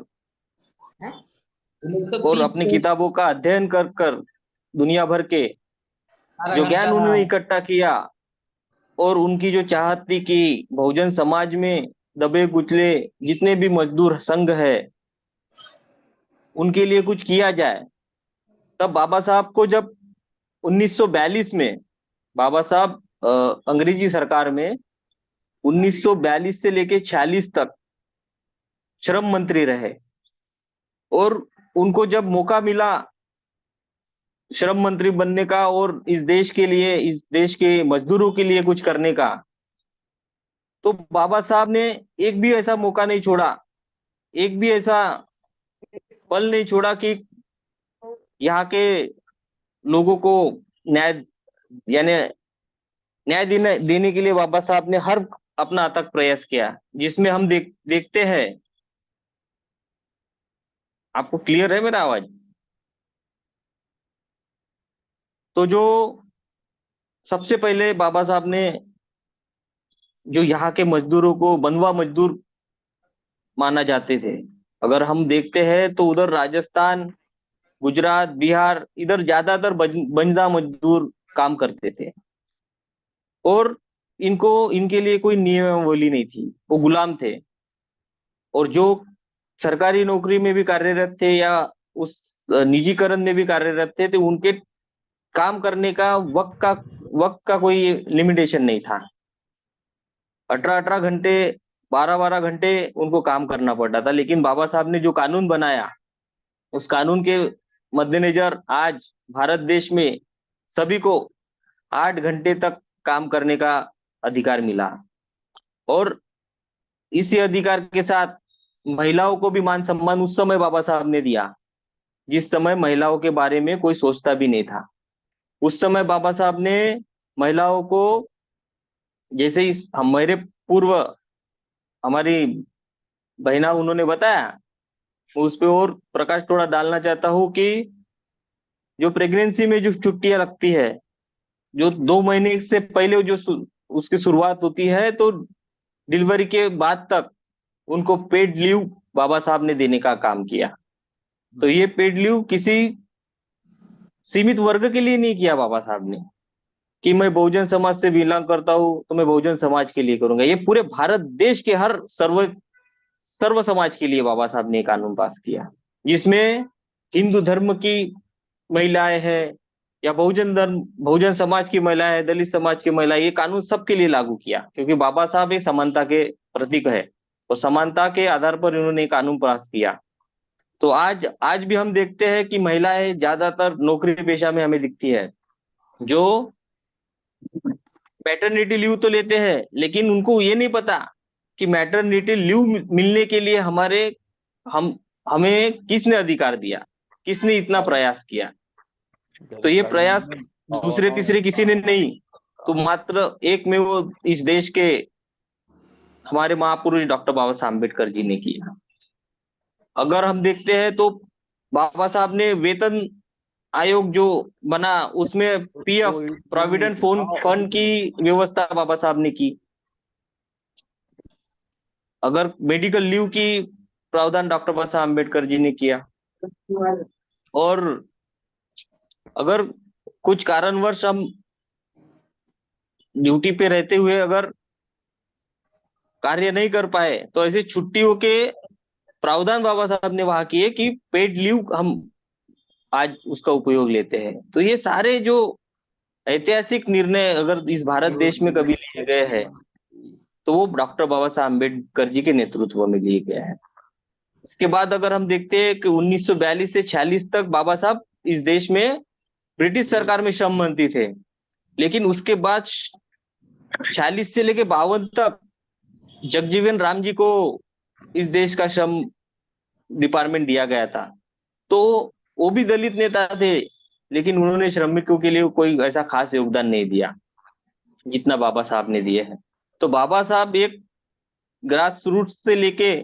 और अपनी किताबों का अध्ययन कर कर दुनिया भर के जो ज्ञान उन्होंने इकट्ठा किया, और उनकी जो चाहत थी कि बहुजन समाज में दबे कुचले जितने भी मजदूर संघ है उनके लिए कुछ किया जाए। तब बाबा साहब को जब 1942 में बाबा साहब अंग्रेजी सरकार में 1942 से लेके 46 तक श्रम मंत्री रहे, और उनको जब मौका मिला श्रम मंत्री बनने का और इस देश के लिए, इस देश के मजदूरों के लिए कुछ करने का, तो बाबा साहब ने एक भी ऐसा मौका नहीं छोड़ा, एक भी ऐसा पल नहीं छोड़ा कि यहाँ के लोगों को न्याय यानी न्याय देने के लिए बाबा साहब ने हर अपना अथक प्रयास किया, जिसमें हम देखते हैं। आपको क्लियर है मेरा आवाज? तो जो सबसे पहले बाबा साहब ने जो यहाँ के मजदूरों को बंधुआ मजदूर माना जाते थे, अगर हम देखते हैं तो उधर राजस्थान, गुजरात, बिहार, इधर ज्यादातर बंधुआ मजदूर काम करते थे, और इनके लिए कोई नियमावली नहीं थी, वो गुलाम थे। और जो सरकारी नौकरी में भी कार्यरत थे या उस निजीकरण में भी कार्यरत थे, तो उनके काम करने का वक्त का कोई लिमिटेशन नहीं था। 18-18 घंटे, 12-12 घंटे उनको काम करना पड़ता था। लेकिन बाबा साहब ने जो कानून बनाया, उस कानून के मद्देनजर आज भारत देश में सभी को 8 घंटे तक काम करने का अधिकार मिला, और इसी अधिकार के साथ महिलाओं को भी मान सम्मान उस समय बाबा साहब ने दिया, जिस समय महिलाओं के बारे में कोई सोचता भी नहीं था। उस समय बाबा साहब ने महिलाओं को, जैसे इस हमारे पूर्व हमारी बहना उन्होंने बताया, उस पे और प्रकाश थोड़ा डालना चाहता हूँ कि जो प्रेगनेंसी में जो छुट्टियां लगती है, जो 2 महीने से पहले जो उसकी शुरुआत होती है, तो डिलीवरी के बाद तक उनको पेड लीव बाबा साहब ने देने का काम किया। तो ये पेड लीव किसी सीमित वर्ग के लिए नहीं किया बाबा साहब ने कि मैं बहुजन समाज से बिलोंग करता हूं तो मैं बहुजन समाज के लिए करूंगा। ये पूरे भारत देश के हर सर्व समाज के लिए बाबा साहब ने कानून पास किया, जिसमें हिंदू धर्म की महिलाएं हैं या बहुजन समाज की महिलाएं हैं, दलित समाज की महिलाएं, ये कानून सबके लिए लागू किया, क्योंकि बाबा साहब एक समानता के प्रतीक है, और समानता के आधार पर इन्होंने कानून पास किया। तो आज भी हम देखते हैं कि महिलाएं ज्यादातर नौकरी पेशा में हमें दिखती है, जो मैटरनिटी लीव तो लेते हैं, लेकिन उनको ये नहीं पता कि मैटरनिटी लीव मिलने के लिए हमें किसने अधिकार दिया, किसने इतना प्रयास किया। तो ये प्रयास दूसरे तीसरे किसी ने नहीं, तो मात्र एक में वो इस देश के हमारे महापुरुष डॉक्टर बाबा साहब अम्बेडकर जी ने किया। अगर हम देखते हैं तो बाबा साहब ने वेतन आयोग जो बना, उसमें पीएफ प्रोविडेंट फंड की व्यवस्था बाबा साहब ने की। अगर मेडिकल लीव की प्रावधान डॉक्टर बाबा साहब अम्बेडकर जी ने किया, और अगर कुछ कारणवश हम ड्यूटी पे रहते हुए अगर कार्य नहीं कर पाए, तो ऐसे छुट्टियों के प्रावधान बाबा साहब ने वहां किए कि पेड लीव हम आज उसका उपयोग लेते हैं। तो ये सारे जो ऐतिहासिक निर्णय अगर इस भारत देश में कभी लिए गए हैं, तो वो डॉक्टर बाबा साहब अम्बेडकर जी के नेतृत्व में लिए गए हैं। इसके बाद अगर हम देखते हैं कि 1942 से 46 तक बाबा साहब इस देश में ब्रिटिश सरकार में श्रम मंत्री थे, लेकिन उसके बाद 46 से लेके 52 तक जगजीवन राम जी को इस देश का श्रम डिपार्टमेंट दिया गया था। तो वो भी दलित नेता थे, लेकिन उन्होंने श्रमिकों के लिए कोई ऐसा खास योगदान नहीं दिया जितना बाबा साहब ने दिए हैं। तो बाबा साहब एक ग्रास रूट से लेके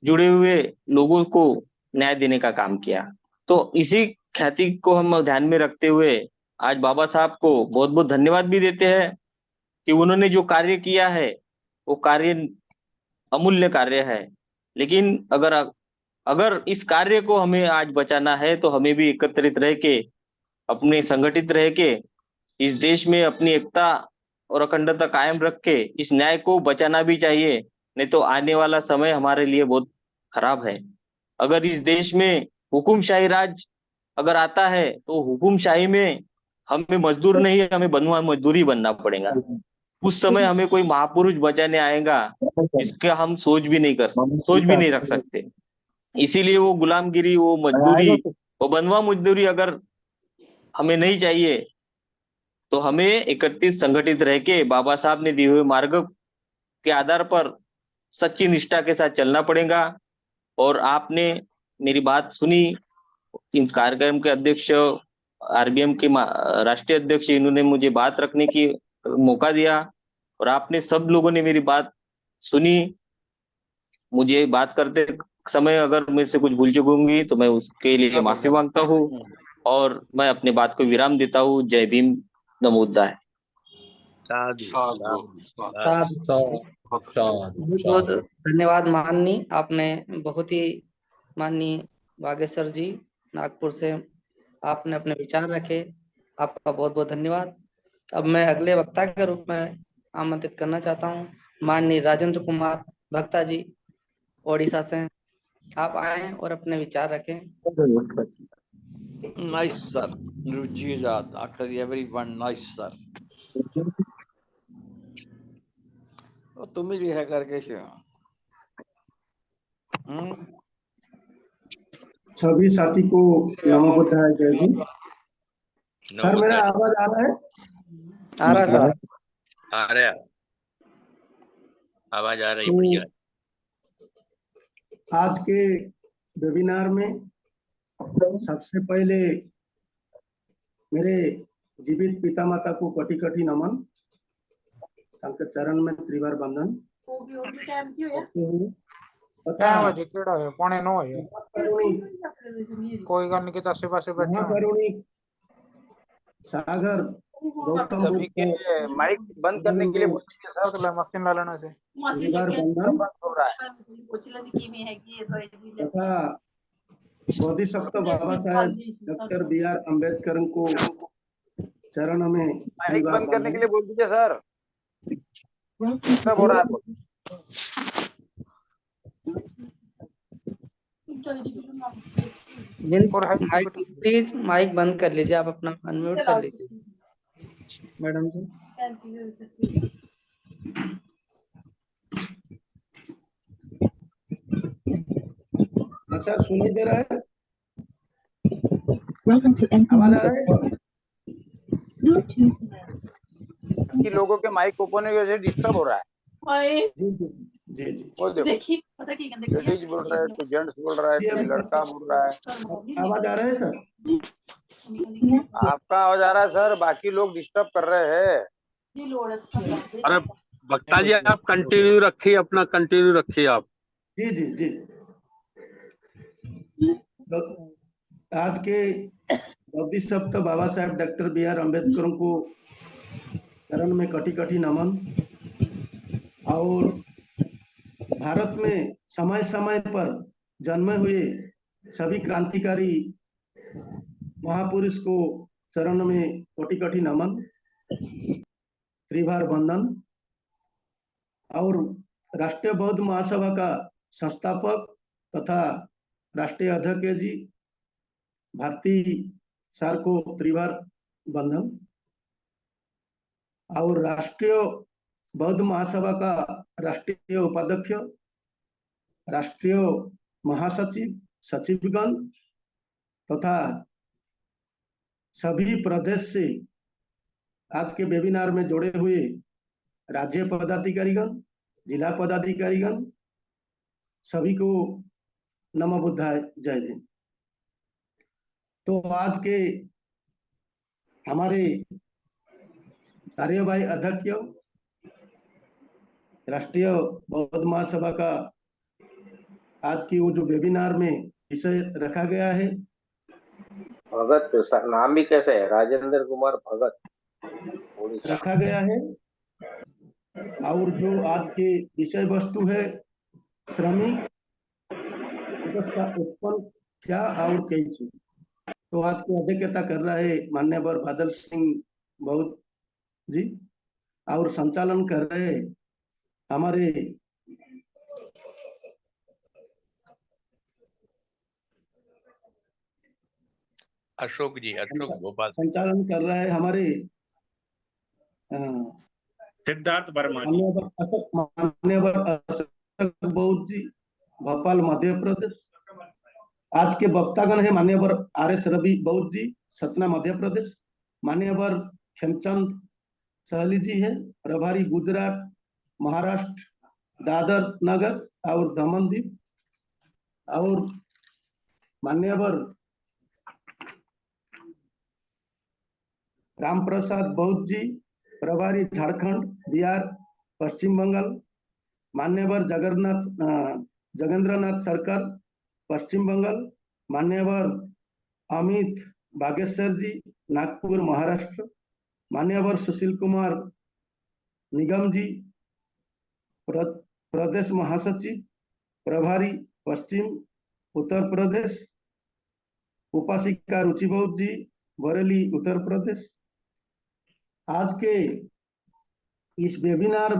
जुड़े हुए लोगों को न्याय देने का काम किया। तो इसी ख्याति को हम ध्यान में रखते हुए आज बाबा साहब को बहुत बहुत धन्यवाद भी देते हैं कि उन्होंने जो कार्य किया है वो कार्य अमूल्य कार्य है। लेकिन अगर इस कार्य को हमें आज बचाना है, तो हमें भी एकत्रित रह के, अपने संगठित रह के इस देश में अपनी एकता और अखंडता कायम रख के इस न्याय को बचाना भी चाहिए, नहीं तो आने वाला समय हमारे लिए बहुत खराब है। अगर इस देश में हुकुमशाही राज अगर आता है तो हुकुमशाही में हमें मजदूर नहीं, हमें बनवा मजदूरी बनना पड़ेगा। उस समय हमें कोई महापुरुष बचाने आएगा जिसका हम सोच भी नहीं रख सकते। इसीलिए वो गुलामगिरी, वो मजदूरी, वो बनवा मजदूरी अगर हमें नहीं चाहिए तो हमें एकत्रित संगठित रह के बाबा साहब ने दिए हुए मार्ग के आधार पर सच्ची निष्ठा के साथ चलना पड़ेगा। और आपने मेरी बात सुनी, इस कार्यक्रम के अध्यक्ष आरबीएम के राष्ट्रीय अध्यक्ष, इन्होंने मुझे बात रखने की मौका दिया और आपने सब लोगों ने मेरी बात सुनी। मुझे बात करते समय अगर मेरे से कुछ भूल चूक होंगी तो मैं उसके लिए माफी मांगता हूँ और मैं अपने बात को विराम देता हूँ। जय भीम, नमो बुद्धाय। बहुत बहुत धन्यवाद माननीय, आपने बहुत ही माननीय बागेश्वर जी नागपुर से आपने अपने विचार रखे, आपका बहुत बहुत धन्यवाद। अब मैं अगले वक्ता के रूप में आमंत्रित करना चाहता हूँ माननीय राजेंद्र कुमार भक्ता जी ओडिशा से। आप आए और अपने विचार रखें। Nice, sir. Rujijat, actually everyone nice, sir. तो तुम ही है करके सभी साथी को नमो बुद्धाय, जय भीम। सर मेरा आवाज आ रहा है? आ रहा सर, आ रहा, आवाज आ रही बढ़िया। आज के वेबिनार में सबसे पहले मेरे जीवित पिता माता को कटी कटी नमन, उनके चरण में त्रिवार बंधन। सागर गौतम बुद्ध को माइक बंद करने के लिए बोल दीजिए सर, तो मशीन डालना से त्रिवार बंधन तथा बोधिसत्व बाबा साहेब डॉक्टर BR अम्बेडकर को चरण में माइक बंद करने के लिए बोल दीजिए सर, सब हो रहा है। माइक प्लीज माइक बंद कर लीजिए, आप अपना अनम्यूट कर लीजिए मैडम जी। सर सुनाई दे रहा है? आवाज आ रहा है सर? कि लोगों के माइक ओपन की वजह से डिस्टर्ब हो रहा है। जी जी जी जी। देखिए लेडीज बोल रहा है, कोई जेंट्स बोल रहा है, कोई लड़का बोल रहा है। आवाज आ रहा है सर? आपका आवाज आ रहा है सर, बाकी लोग डिस्टर्ब कर रहे हैं। अरे वक्ता जी आप कंटिन्यू रखिए, अपना कंटिन्यू रखिए आप। जी जी जी। तो आज के बोधिसत्व बाबा साहेब डॉक्टर BR अम्बेडकर को चरण में कटी कटी नमन। और भारत में समय समय पर जन्मे हुए सभी क्रांतिकारी महापुरुष को चरण में कोटि कोटि नमन, त्रिवार बंधन। और राष्ट्रीय बौद्ध महासभा का संस्थापक तथा राष्ट्रीय अध्यक्ष जी भारती सर को त्रिवार बंधन। और राष्ट्रीय बौद्ध महासभा का राष्ट्रीय उपाध्यक्ष, राष्ट्रीय महासचिव, सचिवगण तथा सभी प्रदेश से आज के वेबिनार में जुड़े हुए राज्य पदाधिकारीगण, जिला पदाधिकारीगण, सभी को नमो बुद्धाय, जय भीम। तो आज के हमारे कार्यवाही अध्यक्ष राष्ट्रीय बौद्ध महासभा का आज की वो जो वेबिनार में विषय रखा गया है, भगत सर नाम भी कैसे है, राजेंद्र कुमार भगत रखा गया है। और जो आज के विषय वस्तु है श्रमिक दिवस का उत्पन्न क्या और कैसे, तो आज की अध्यक्षता कर रहे मान्यवर बादल सिंह बहुत जी, और संचालन कर रहे हमारे अशोक भोपाल से। संचालन कर रहा है हमारे सिद्धार्थ वर्मा जी। मान्यवर अशोक बौद्ध जी, भोपाल मध्य प्रदेश। आज के वक्तागण है मान्यवर RS रवि बौद्ध जी, सतना मध्य प्रदेश। मान्यवर खेमचंद सहली जी है, प्रभारी गुजरात महाराष्ट्र, दादर नगर और दमन दीव। और मान्यवर राम प्रसाद बौद्ध जी, प्रभारी झारखंड, बिहार, पश्चिम बंगाल। मान्यवर जगेंद्रनाथ सरकार, पश्चिम बंगाल। मान्यवर अमित बागेश्वर जी, नागपुर, महाराष्ट्र। मान्यवर सुशील कुमार निगम जी, प्रदेश महासचिव, प्रभारी, पश्चिम उत्तर प्रदेश। उपासिका रुचि बौद्ध जी, बरेली, उत्तर प्रदेश। आज के इस वेबिनार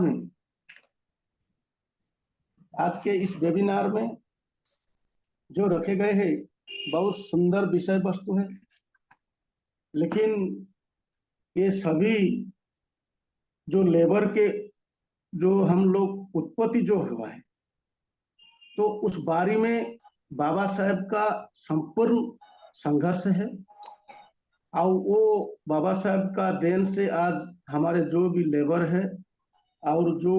में जो रखे गए हैं बहुत सुंदर विषय वस्तु है, लेकिन ये सभी जो लेबर के जो हम लोग उत्पत्ति जो हुआ है, तो उस बारे में बाबा साहेब का संपूर्ण संघर्ष है। और वो बाबा साहेब का देन से आज हमारे जो भी लेबर है और जो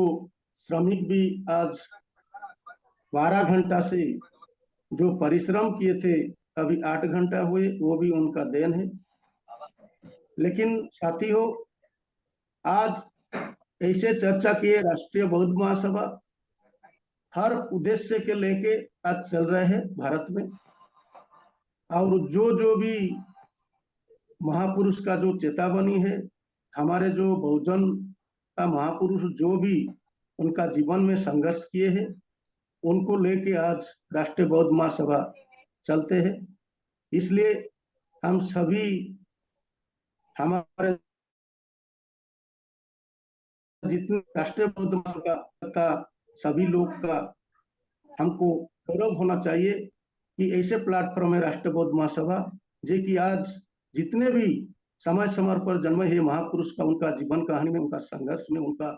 श्रमिक भी आज 12 घंटा से जो परिश्रम किए थे, अभी 8 घंटा हुए, वो भी उनका देन है। लेकिन साथियों, आज ऐसे चर्चा किए राष्ट्रीय बौद्ध महासभा हर उद्देश्य के लेके आज चल रहे हैं भारत में। और जो भी महापुरुष का जो चेतावनी है, हमारे जो बहुजन का महापुरुष जो भी उनका जीवन में संघर्ष किए हैं, उनको लेके आज राष्ट्रीय बौद्ध महासभा चलते हैं। इसलिए हम सभी हमारे जितने राष्ट्रीय बौद्ध महासभा का सभी लोग का हमको गौरव होना चाहिए कि ऐसे प्लेटफॉर्म है राष्ट्रीय बौद्ध महासभा, जो कि आज जितने भी समय समय पर जन्मे हुए महापुरुष का उनका जीवन कहानी में, उनका संघर्ष में, उनका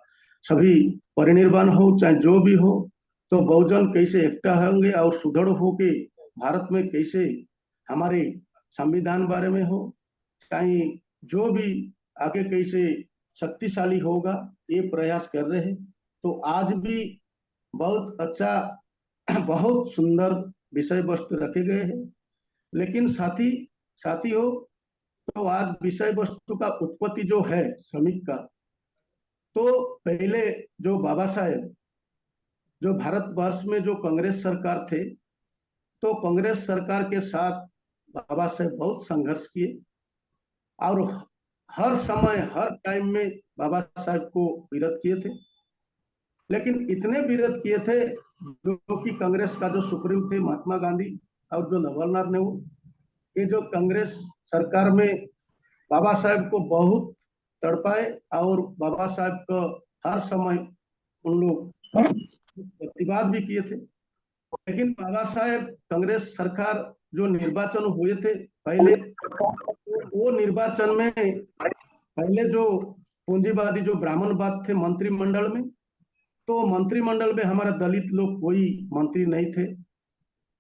सभी परिनिर्वाण हो, चाहे जो भी हो, तो बहुजन कैसे एकता होंगे और सुदृढ़ होके भारत में कैसे हमारे संविधान बारे में हो, चाहे जो भी आगे कैसे शक्तिशाली होगा, ये प्रयास कर रहे हैं। तो आज भी बहुत अच्छा, बहुत सुंदर विषय वस्तु रखे गए हैं। लेकिन साथियों, तो आज विषय वस्तु का उत्पत्ति जो है श्रमिक का, तो पहले जो बाबा साहेब जो भारतवर्ष में जो कांग्रेस सरकार थे, तो कांग्रेस सरकार के साथ बाबा साहेब बहुत संघर्ष किए और हर समय हर टाइम में बाबा साहेब को विरोध किए थे। लेकिन इतने विरोध किए थे जो कि कांग्रेस का जो सुप्रीम थे महात्मा गांधी और जो जवाहरलाल नेहरू, ये जो कांग्रेस सरकार में बाबा साहेब को बहुत तड़पाए और बाबा साहेब को हर समय उन लोग प्रतिवाद भी किए थे। लेकिन बाबा साहेब कांग्रेस सरकार जो निर्वाचन हुए थे पहले, तो वो निर्वाचन में पहले जो पूंजीवादी जो ब्राह्मणवाद थे मंत्रिमंडल में, तो मंत्रिमंडल में हमारा दलित लोग कोई मंत्री नहीं थे।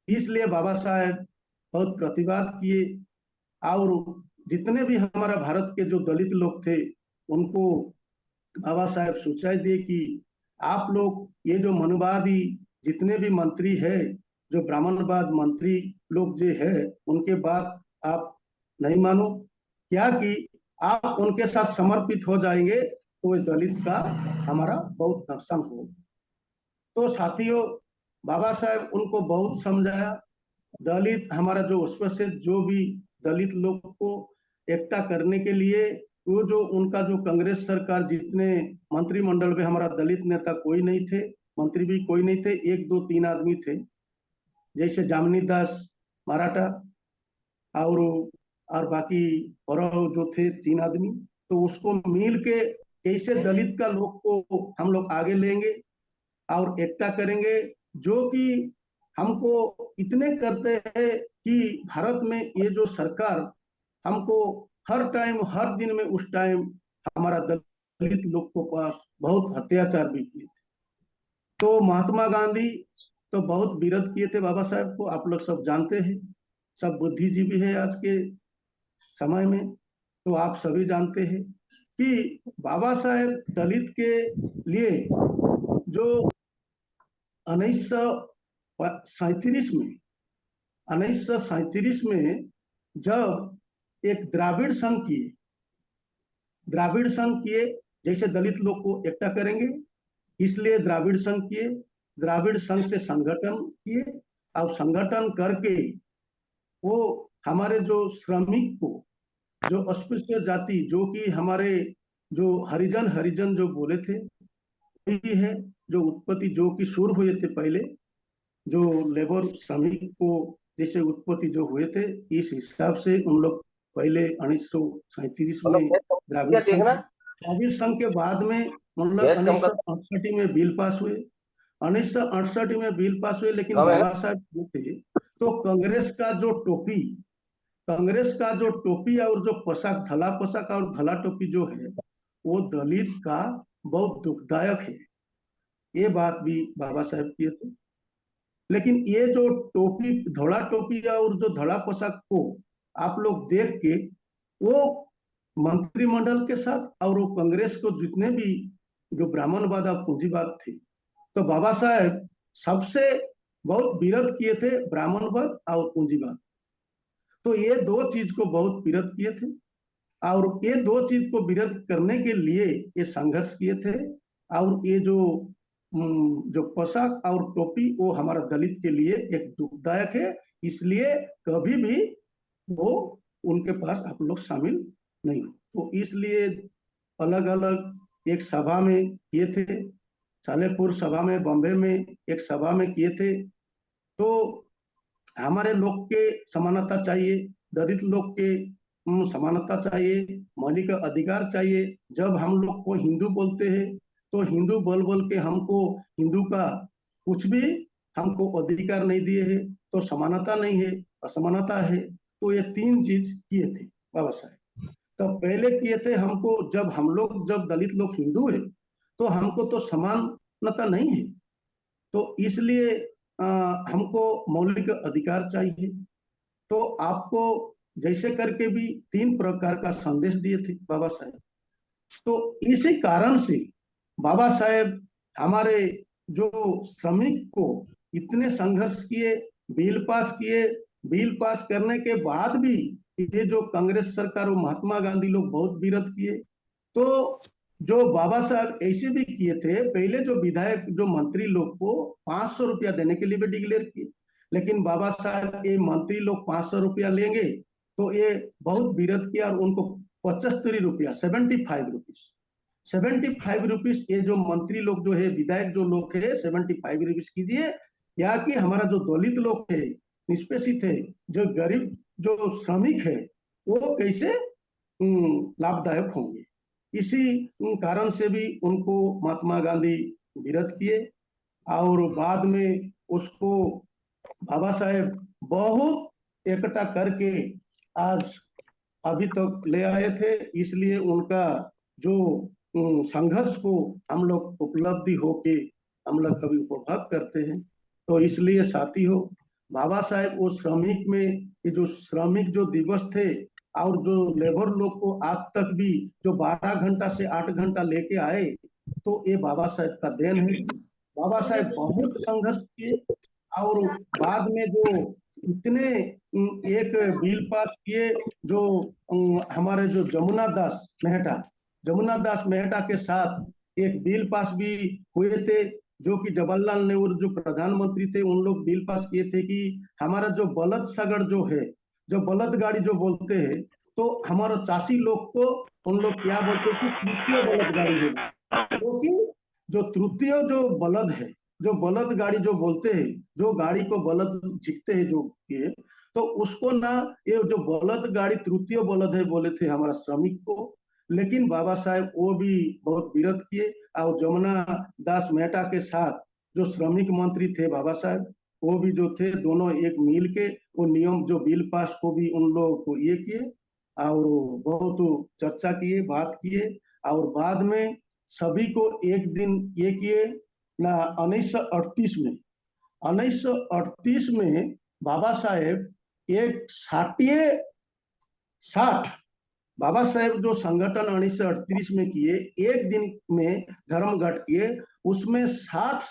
इसलिए बाबा साहेब बहुत प्रतिवाद किए और जितने भी हमारा भारत के जो दलित लोग थे, उनको बाबा साहेब सूचना दिए कि आप लोग ये जो मनुवादी जितने भी मंत्री है, जो ब्राह्मणवाद मंत्री लोग जो है, उनके बात आप नहीं मानो, क्या कि आप उनके साथ समर्पित हो जाएंगे तो दलित का हमारा बहुत नुकसान होगा। तो साथियों, बाबा साहेब उनको बहुत समझाया। दलित हमारा जो स्पेशल जो भी दलित लोग को एकता करने के लिए, वो जो उनका जो कांग्रेस सरकार जितने मंत्रिमंडल में हमारा दलित नेता कोई नहीं थे, मंत्री भी कोई नहीं थे, 1 2 3 आदमी थे, जैसे जामनी दास मराठा और बाकी और जो थे 3 आदमी। तो उसको मिल के कैसे दलित का लोग को हम लोग आगे लेंगे और एकता करेंगे, जो कि हमको इतने करते हैं कि भारत में ये जो सरकार हमको हर टाइम, हर दिन में उस टाइम हमारा दलित लोग को पास बहुत अत्याचार भी किए थे। तो महात्मा गांधी तो बहुत विरोध किए थे बाबा साहेब को, आप लोग सब जानते हैं, सब बुद्धिजीवी है आज के समय में, तो आप सभी जानते हैं कि बाबा साहेब दलित के लिए जो 1937 में जब एक द्राविड़ संघ किए, जैसे दलित लोग को एकता करेंगे, इसलिए द्राविड़ संघ किए, द्राविड़ संघ से संगठन किए, और संगठन करके वो हमारे जो श्रमिक को, जो अस्पृश्य जाति, जो कि हमारे जो हरिजन जो बोले थे, ये है जो उत्पत्ति जो कि शुरू हुए थे पहले, जो लेबर श्रमिक को जैसे उत्पत्ति जो हुए थे, इस हिसाब से उन लोग पहले 1937 में द्राविड़ संघ के बाद में मतलब 1968 में बिल पास हुए। 1968 में बिल पास हुए, लेकिन बाबा साहब जो थे तो कांग्रेस का जो टोपी और जो पोशाक, धला पोशाक और धला टोपी जो है, वो दलित का बहुत दुखदायक है, ये बात भी बाबा साहब किए थे। लेकिन ये जो टोपी, धड़ा टोपी और जो धड़ा पोशाक को आप लोग देख के, वो मंत्रिमंडल के साथ और वो कांग्रेस को जितने भी जो ब्राह्मणवाद और पूंजीवाद थे, तो बाबा साहब सबसे बहुत विरोध किए थे ब्राह्मणवाद और पूंजीवाद। तो ये दो चीज को बहुत विरोध किए थे, और ये दो चीज को विरोध करने के लिए ये संघर्ष किए थे। और ये जो पोशाक और टोपी, वो हमारा दलित के लिए एक दुखदायक है, इसलिए कभी भी वो उनके पास आप लोग शामिल नहीं हो। तो इसलिए अलग अलग एक सभा में किए थे, सालेपुर सभा में, बॉम्बे में एक सभा में किए थे। तो हमारे लोग के समानता चाहिए, दलित लोग के समानता चाहिए, मौलिक अधिकार चाहिए। जब हम लोग को हिंदू बोलते हैं तो हिंदू बोल बोल के हमको हिंदू का कुछ भी हमको अधिकार नहीं दिए है, तो समानता नहीं है, असमानता है। तो ये तीन चीज किए थे बाबा साहब। तो पहले किए थे हमको, जब हम लोग, जब दलित लोग हिंदू है तो हमको तो समानता नहीं है, तो इसलिए हमको मौलिक अधिकार चाहिए। तो आपको जैसे करके भी 3 प्रकार का संदेश दिए थे बाबा साहब। तो इसी कारण से बाबा साहब हमारे जो श्रमिक को इतने संघर्ष किए, बिल पास किए, बिल पास करने के बाद भी ये जो कांग्रेस सरकार और महात्मा गांधी लोग बहुत विरोध किए। तो जो बाबा साहब ऐसे भी किए थे, पहले जो विधायक, जो मंत्री लोग को 500 रुपया देने के लिए भी डिक्लेयर किए, लेकिन बाबा साहब ये मंत्री लोग 500 रुपया लेंगे, तो ये बहुत विरोध किया और उनको 75 रुपया, 75 रुपीज ये जो मंत्री लोग जो है, विधायक जो लोग है, 75 रुपीज कीजिए, या कि हमारा जो दलित लोग है, निष्पेषित है, जो गरीब, जो श्रमिक है, वो कैसे लाभदायक होंगे। इसी कारण से भी उनको महात्मा गांधी विरोध किए, और बाद में उसको बाबा साहेब बहुत इकट्ठा करके आज अभी तक ले आए थे। इसलिए उनका जो संघर्ष को हम लोग उपलब्धि होके हम लोग कभी उपभोग करते हैं। तो इसलिए साथियों, बाबा साहेब वो श्रमिक में, ये जो श्रमिक जो दिवस थे और जो लेबर लोग को आज तक भी जो 12 घंटा से 8 घंटा लेके आए, तो ये बाबा साहेब का देन है। बाबा साहेब बहुत संघर्ष किए, और बाद में जो इतने एक बिल पास किए, जो हमारे जो जमुना दास मेहता के साथ एक बिल पास भी हुए थे, जो कि जवाहरलाल नेहरू जो प्रधानमंत्री थे, उन लोग बिल पास किए थे कि हमारा जो बलद सगड़ जो है, जो बलद गाड़ी जो बोलते हैं, तो हमारा चासी लोग को उन लोग क्या बोलते कि तृतीय बलद गाड़ी है, क्योंकि जो तृतीय जो बलद है, जो बलद गाड़ी जो बोलते हैं, जो गाड़ी को बलद झिकते हैं जो ये, तो उसको ना, ये जो बलद गाड़ी तृतीय बलद है बोले थे हमारा श्रमिक को। लेकिन बाबा साहेब वो भी बहुत विरोध किए, और जमुना दास मेहता के साथ जो श्रमिक मंत्री थे बाबा साहेब, वो भी जो थे, दोनों एक मिल के वो नियम जो बिल पास को भी उन लोगों को ये किए, और बहुत चर्चा किए, बात किए, और बाद में सभी को एक दिन ये किए ना 1938 में 1938 में बाबा साहेब एक 60 बाबा साहेब जो संगठन 1938 में किए, एक दिन में धर्मघट किए, उसमें 60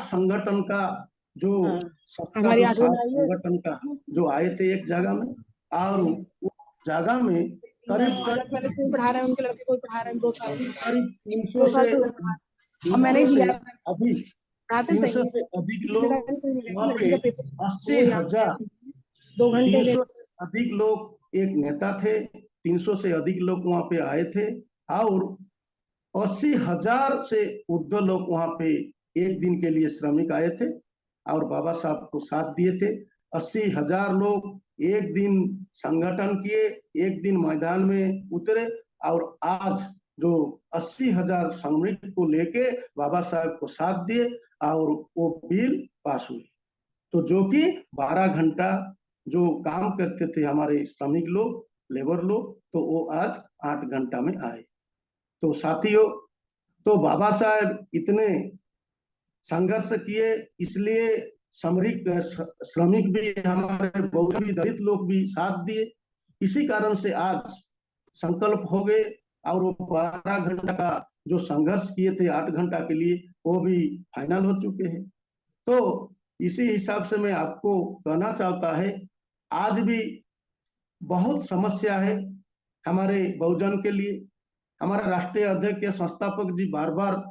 संगठन का जो हमारी जो 60 आठवीं आई है। संगठन का जो आए थे एक जगह में, और उस जगह में करीब कोई पढ़ा रहे हैं, उनके लड़के कोई पढ़ा रहे हैं 2 साल करीब 300 से अधिक 300 से अधिक लोग वहाँ पे 80,000 2 घंटे 300 से अधिक लोग एक नेता थे, 300 से अधिक लोग वहाँ पे आए थे, और 80,000 से ऊर्ध्व लोग वहाँ पे एक दिन के लिए श्रमिक आए थे और बाबा साहब को साथ दिए थे। 80,000 लोग एक दिन संगठन किए, एक दिन मैदान में उतरे, और आज जो 80,000 श्रमिक को लेके बाबा साहब को साथ दिए और वो बिल पास हुई। तो जो कि 12 घंटा जो काम करते थे हमारे श्रमिक लोग, लेबर लोग, तो वो आज 8 घंटा में आए। तो साथियों, तो बाबा साहब इतने संघर्ष किए, इसलिए श्रमिक भी हमारे बहुत भी दलित लोग भी साथ दिए। इसी कारण से आज संकल्प हो गए, और वो 12 घंटा का जो संघर्ष किए थे 8 घंटा के लिए, वो भी फाइनल हो चुके हैं। तो इसी हिसाब से मैं आपको कहना चाहता है, आज भी बहुत समस्या है हमारे बहुजन के लिए। हमारा राष्ट्रीय अध्यक्ष संस्थापक जी बार बार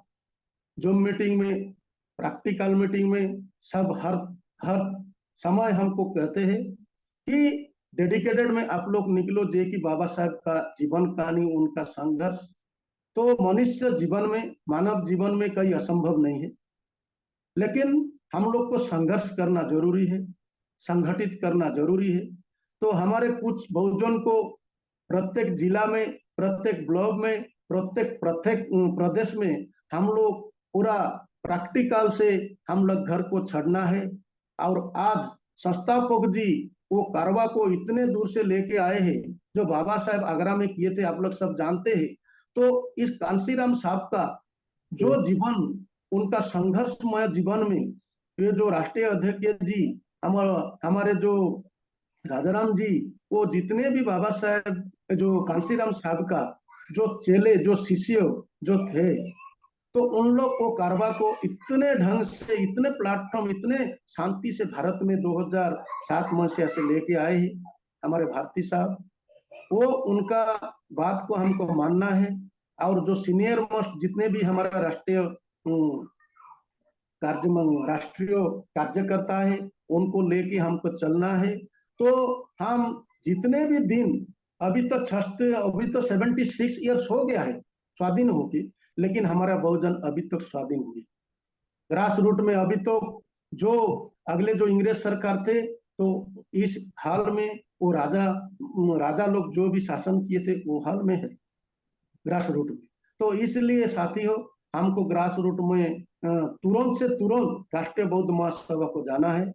जूम मीटिंग में, प्रैक्टिकल मीटिंग में सब हर समय हमको कहते हैं कि डेडिकेटेड में आप लोग निकलो, जे कि बाबा साहब का जीवन कहानी, उनका संघर्ष। तो मनुष्य जीवन में, मानव जीवन में कहीं असंभव नहीं है, लेकिन हम लोग को संघर्ष करना जरूरी है, संगठित करना जरूरी है। तो हमारे कुछ बहुजन को प्रत्येक जिला में, प्रत्येक ब्लॉक में, प्रत्येक प्रदेश में हम लोग पूरा प्रैक्टिकल से हम लोग घर को छड़ना है। और आज संस्थापक जी वो कारवा को इतने दूर से लेके आए हैं, जो बाबा साहब आगरा में किए थे, आप लोग सब जानते हैं। तो इस कांसीराम साहब का जो जीवन, उनका संघर्षमय जीवन में, ये जो राष्ट्रीय अध्यक्ष जी हमारे जो राजाराम जी, वो जितने भी बाबा साहब जो कांसीराम साहब का जो चेले, जो शिष्य जो थे, तो उन लोग को कारवा को इतने ढंग से, इतने प्लेटफॉर्म, इतने शांति से भारत में 2007 मसीहा से लेके आए हैं हमारे भारती साहब। वो उनका बात को हमको मानना है, और जो सीनियर मोस्ट जितने भी हमारा राष्ट्रीय कार्यकर्ता है, उनको लेके हमको चलना है। तो हम जितने भी दिन, अभी तो 76 ईयर्स हो गया है स्वाधीन होके, लेकिन हमारा बहुजन अभी तक स्वाधीन हुई। ग्रास रूट में अभी तो जो अगले जो इंग्रेज सरकार थे, तो इस हाल में वो राजा लोग जो भी शासन किए थे, वो हाल में है ग्रास रूट में। तो इसलिए साथियों, हमको ग्रास रूट में तुरंत से तुरंत राष्ट्रीय बौद्ध महासभा को जाना है,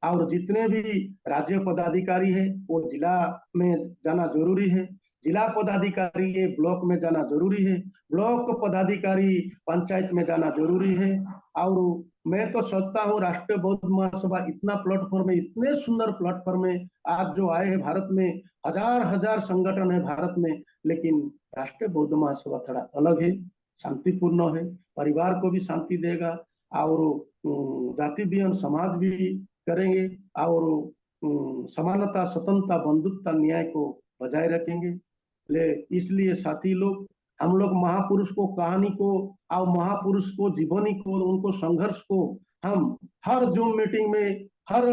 और जितने भी राज्य पदाधिकारी है वो जिला में जाना जरूरी है, जिला पदाधिकारी ये ब्लॉक में जाना जरूरी है, ब्लॉक पदाधिकारी पंचायत में जाना जरूरी है। और मैं तो सोचता हूँ राष्ट्रीय बौद्ध महासभा इतना प्लेटफॉर्म है, इतने सुंदर प्लेटफॉर्म है, आज जो आए हैं भारत में, हजार संगठन है भारत में, लेकिन राष्ट्रीय बौद्ध महासभा थोड़ा अलग है, शांतिपूर्ण है, परिवार को भी शांति देगा, और जाति विहीन समाज भी करेंगे, और समानता, स्वतंत्रता, बंधुत्वता, न्याय को बजाय रखेंगे। इसलिए साथी लोग, हम लोग महापुरुष को, कहानी को, और महापुरुष को, जीवनी को, उनको संघर्ष को हम हर जूम मीटिंग में, हर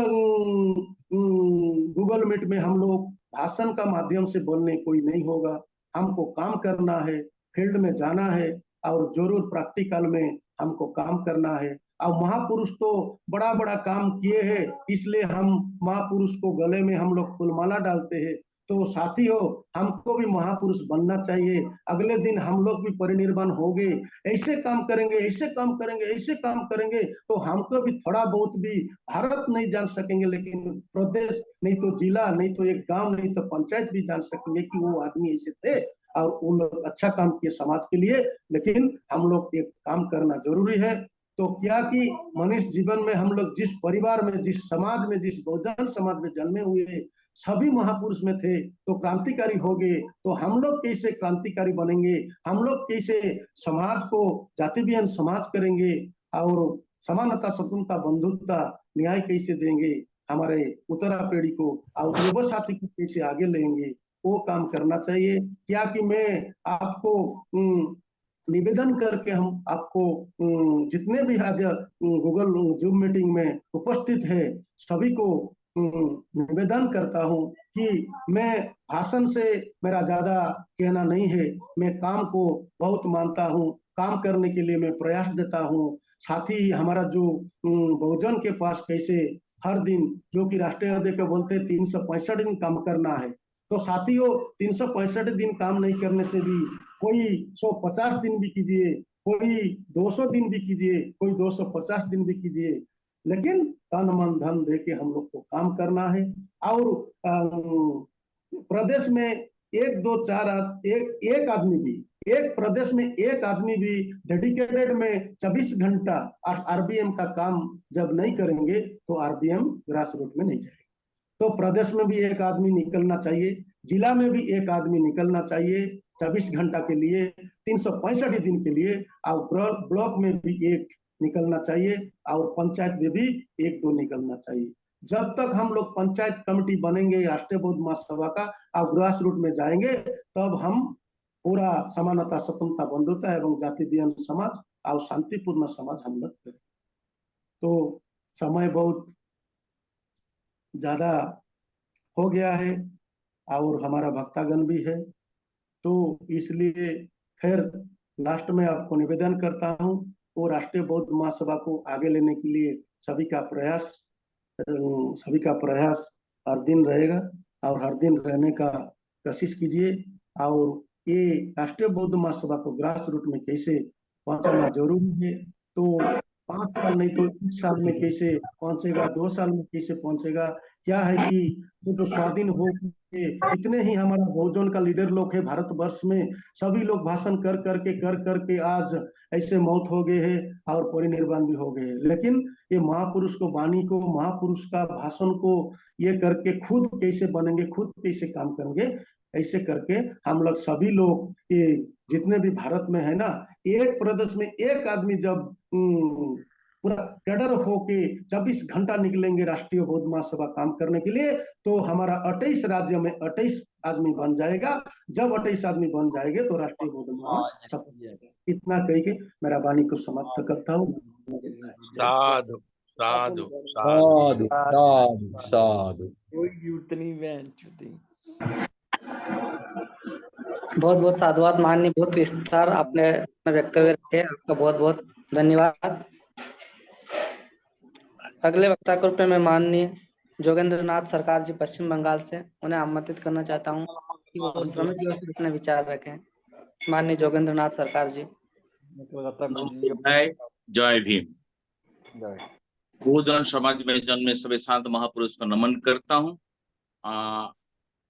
गूगल मीट में हम लोग भाषण का माध्यम से बोलने कोई नहीं होगा। हमको काम करना है, फील्ड में जाना है, और जरूर प्रैक्टिकल में हमको काम करना है। और महापुरुष तो बड़ा काम किए हैं, इसलिए हम महापुरुष को गले में हम लोग फूलमाला डालते हैं। तो साथियों, हमको भी महापुरुष बनना चाहिए। अगले दिन हम लोग भी परिनिर्वाण होंगे, ऐसे काम करेंगे, ऐसे काम करेंगे, ऐसे काम करेंगे, तो हमको भी थोड़ा बहुत भी भारत नहीं जान सकेंगे, लेकिन प्रदेश नहीं तो जिला, नहीं तो एक गांव, नहीं तो पंचायत भी जान सकेंगे कि वो आदमी ऐसे थे और वो लोग अच्छा काम किए समाज के लिए। लेकिन हम लोग एक काम करना जरूरी है। तो क्या कि मनुष्य जीवन में हम लोग जिस परिवार में, जिस समाज में, जिस बहुजन समाज में जन्मे हुए सभी महापुरुष में थे, तो क्रांतिकारी हो गए, तो हम लोग कैसे क्रांतिकारी बनेंगे, हम लोग कैसे समाज को जाति विहीन समाज करेंगे और समानता, स्वतंत्रता, बंधुत्ता, न्याय कैसे देंगे हमारे उत्तरा पीढ़ी को और युवा साथी को कैसे आगे लेंगे, वो काम करना चाहिए। क्या कि मैं आपको निवेदन करके हम आपको जितने भी आज गूगल जूम मीटिंग में उपस्थित है सभी को निवेदन करता हूं कि मैं भाषण से मेरा ज्यादा कहना नहीं है, मैं काम को बहुत मानता हूं, काम करने के लिए मैं प्रयास देता हूं। साथ ही हमारा जो बहुजन के पास कैसे हर दिन, जो कि राष्ट्रीय अध्यक्ष के बोलते 365 दिन काम करना है, तो साथियों 365 दिन काम नहीं करने से भी कोई 150 दिन भी कीजिए, कोई 200 दिन भी कीजिए, कोई 250 दिन भी कीजिए, लेकिन तन मन धन दे के हम लोग को काम करना है। और प्रदेश में एक दो चार एक आदमी भी, एक प्रदेश में एक आदमी भी डेडिकेटेड में 24 घंटा आरबीएम का काम जब नहीं करेंगे तो आरबीएम ग्रास रूट में नहीं जाएगा। तो प्रदेश में भी एक आदमी निकलना चाहिए, जिला में भी एक आदमी निकलना चाहिए 24 घंटा के लिए, 365 दिन के लिए, और ब्लॉक में भी एक निकलना चाहिए और पंचायत में भी एक दो निकलना चाहिए। जब तक हम लोग पंचायत कमेटी बनेंगे राष्ट्रीय बौद्ध महासभा का और ग्रास रूट में जाएंगे, तब हम पूरा समानता, स्वतंत्रता, बंधुता एवं जाति विहीन समाज और शांतिपूर्ण समाज हम लोग करें। तो समय बहुत ज्यादा हो गया है और हमारा भक्तागण भी है, तो इसलिए फिर लास्ट में आपको निवेदन करता हूं, वो राष्ट्रीय बौद्ध महासभा को आगे लेने के लिए सभी का प्रयास हर दिन रहेगा और हर दिन रहने का कोशिश कीजिए। और ये राष्ट्रीय बौद्ध महासभा को ग्रास रूट में कैसे पहुंचाना जरूरी है, तो 5 साल नहीं तो 1 साल में कैसे पहुंचेगा, 2 साल में कैसे पहुंचेगा। क्या है कि जो स्वाधीन हो इतने ही हमारा बहुजन का लीडर लोग है भारतवर्ष में, सभी लोग भाषण कर करके आज ऐसे मौत हो गए हैं और परिनिर्वाण भी हो गए हैं। लेकिन ये महापुरुष को वाणी को, महापुरुष का भाषण को ये करके खुद कैसे बनेंगे, खुद कैसे काम करेंगे, ऐसे करके हम लोग सभी लोग ये जितने भी भारत में है ना, एक प्रदेश में एक आदमी जब पूरा कैडर होके 24 घंटा निकलेंगे राष्ट्रीय बौद्ध महासभा काम करने के लिए, तो हमारा 28 राज्य में 28 आदमी बन जाएगा। जब 28 आदमी बन जाएंगे तो राष्ट्रीय बौद्ध महासभा सफल जाएगा। इतना कह के मेरा वाणी को समाप्त करता हूँ। साधु साधु साधु साधु साधु। बहुत बहुत साधुवाद माननीय, बहुत विस्तार आपने वक्तव्य रखे, आपका बहुत बहुत धन्यवाद। अगले वक्ता के रूप में मैं माननीय जोगेंद्र नाथ सरकार जी पश्चिम बंगाल से, उन्हें आमंत्रित करना चाहता हूं कि वो श्रमिक दिवस पर अपने विचार रखें। माननीय जोगेंद्र नाथ सरकार जी। जय भीम। बहुजन समाज में जन्मे सभी संत महापुरुष को नमन करता हूँ।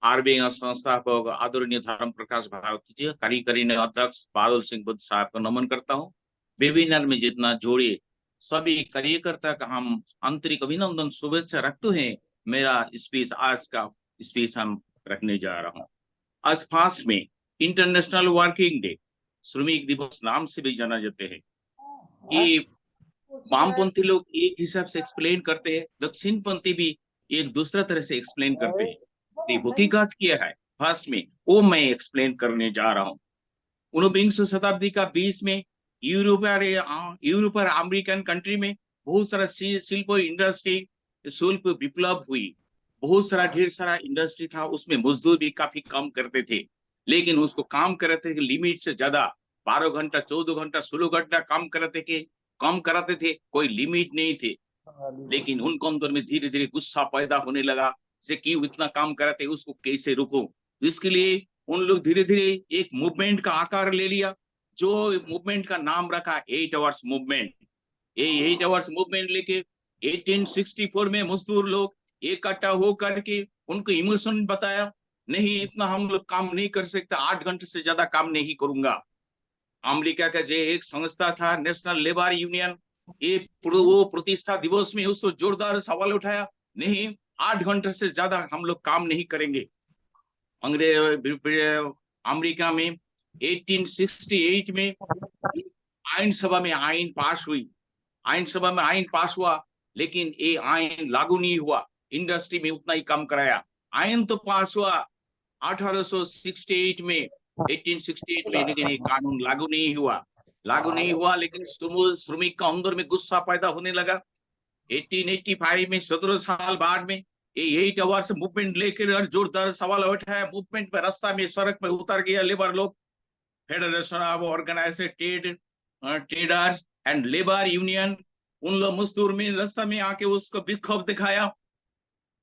आरबीआई संस्थापक आदरणीय धर्म प्रकाश भारती जी, कार्यकारी अध्यक्ष बादल सिंह बुद्ध साहब को नमन करता हूँ। वेबिनार में जितना जोड़े सभी कार्यकर्ता का हम आंतरिक अभिनंदन, शुभेच्छा रखते हैं। मेरा स्पीच आज का स्पीच हम रखने जा रहा हूँ। आज 5 में इंटरनेशनल वर्किंग डे, श्रमिक दिवस नाम से भी जाना जाते हैं। ये वामपंथी लोग एक हिसाब से एक्सप्लेन करते हैं, दक्षिणपंथी भी एक दूसरा तरह से एक्सप्लेन करते हैं। हकीकत क्या है फर्स्ट में वो मैं एक्सप्लेन करने जा रहा हूँ। 19वीं शताब्दी का 20 में यूरोप और अमेरिकन कंट्री में बहुत सारा शिल्प इंडस्ट्री, शिल्प विप्लव हुई, बहुत सारा ढेर सारा इंडस्ट्री था, उसमें मजदूर भी काफी कम करते थे, लेकिन उसको काम करते थे लिमिट से ज्यादा, 12 घंटा 14 घंटा 16 घंटा काम कराते थे, कोई लिमिट नहीं थे। लेकिन उनको अंदर में धीरे धीरे गुस्सा पैदा होने लगा, से क्यों इतना काम कराते, उसको कैसे रोको। इसके लिए उन लोग धीरे धीरे एक मूवमेंट का आकार ले लिया, जो मूवमेंट का नाम रखा 8 आवर्स मूवमेंट। ये 8 आवर्स मूवमेंट लेके 1864 में मजदूर लोग इकट्ठा हो करके उनको इमोशन बताया, नहीं इतना हम लोग काम नहीं कर सकते, 8 घंटे से ज्यादा काम नहीं करूंगा। अमेरिका का जो एक संस्था था नेशनल लेबर यूनियन, ये वो प्रतिष्ठा दिवस में उसको जोरदार सवाल उठाया, नहीं 8 घंटे से ज्यादा हम लोग काम नहीं करेंगे। अमेरिका में 1868 में आईन सभा में आईन पास हुई, आईन सभा में आईन पास हुआ, लेकिन ये आईन लागू नहीं हुआ। इंडस्ट्री में उतना ही काम कराया। आईन तो पास हुआ 1868 में, 1868 में, लेकिन ये कानून लागू नहीं हुआ। लेकिन श्रमिक का अंदर में गुस्सा पैदा होने लगा। 1885 में 17 साल बाद में ये 8 आवर्स मूवमेंट लेकर जोरदार सवाल उठाया। मूवमेंट में रास्ता में सड़क में उतर गया लेबर लोग। Federation of organised traders and labour union, उन लोग मजदूर में रास्ता में आके उसको विक्षोभ दिखाया।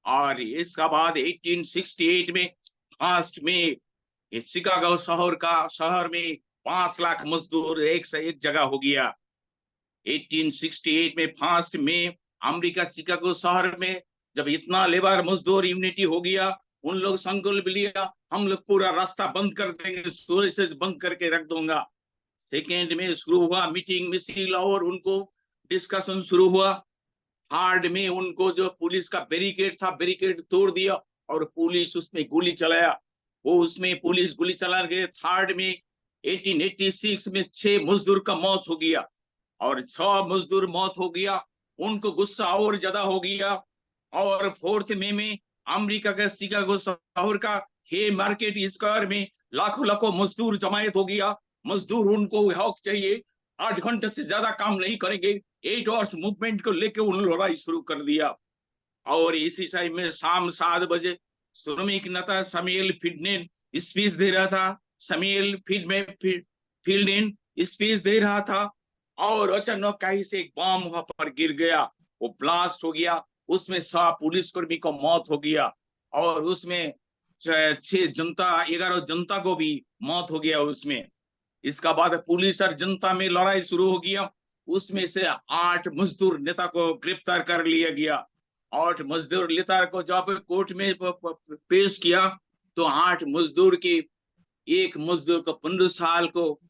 और इसका बाद 1868 में फर्स्ट में शिकागो शहर में 5 लाख मजदूर एक से एक जगह हो गया। 1868 में फर्स्ट में अमेरिका शिकागो शहर में जब इतना लेबर मजदूर यूनिटी हो गया, उन लोग संकल्प लिया, हम लोग पूरा रास्ता बंद कर देंगे, सोर्सेज बंद करके रख दूंगा। सेकेंड में शुरू हुआ मीटिंग मिছিল और उनको डिस्कशन शुरू हुआ। थर्ड में उनको जो पुलिस का बैरिकेड था, बैरिकेड तोड़ दिया और पुलिस उसमें गोली चलाया, वो उसमें पुलिस गोली चला गए। थर्ड में 1886 में 6 मजदूर का मौत हो गया और 6 मजदूर मौत हो गया, उनको गुस्सा और ज्यादा हो गया। और 4 मई में अमेरिका के शिकागो शहर का हे मार्केट स्क्वायर में लाखों मजदूर जमायत हो गया। मजदूर उनको हक चाहिए, 8 घंटे से ज्यादा काम नहीं करेंगे। 8 आवर्स मूवमेंट को लेकर उन्होंने लड़ाई शुरू कर दिया। और इसी टाइम में शाम 7 बजे श्रमिक नेता सैमुअल फील्डमैन स्पीच दे रहा था। फील्डमैन स्पीच दे रहा था और अचानक कहीं से एक बम वहां पर गिर गया, वो ब्लास्ट हो गया, उसमें 7 पुलिसकर्मी को मौत हो गया और उसमें 11 जनता को भी मौत हो गया उसमें। इसका बाद पुलिस और जनता में लड़ाई शुरू हो गया। उसमें से 8 मजदूर नेता को गिरफ्तार कर लिया गया। 8 मजदूर नेता को जब कोर्ट में पेश किया तो 8 मजदूर की, एक मजदूर को 15 साल को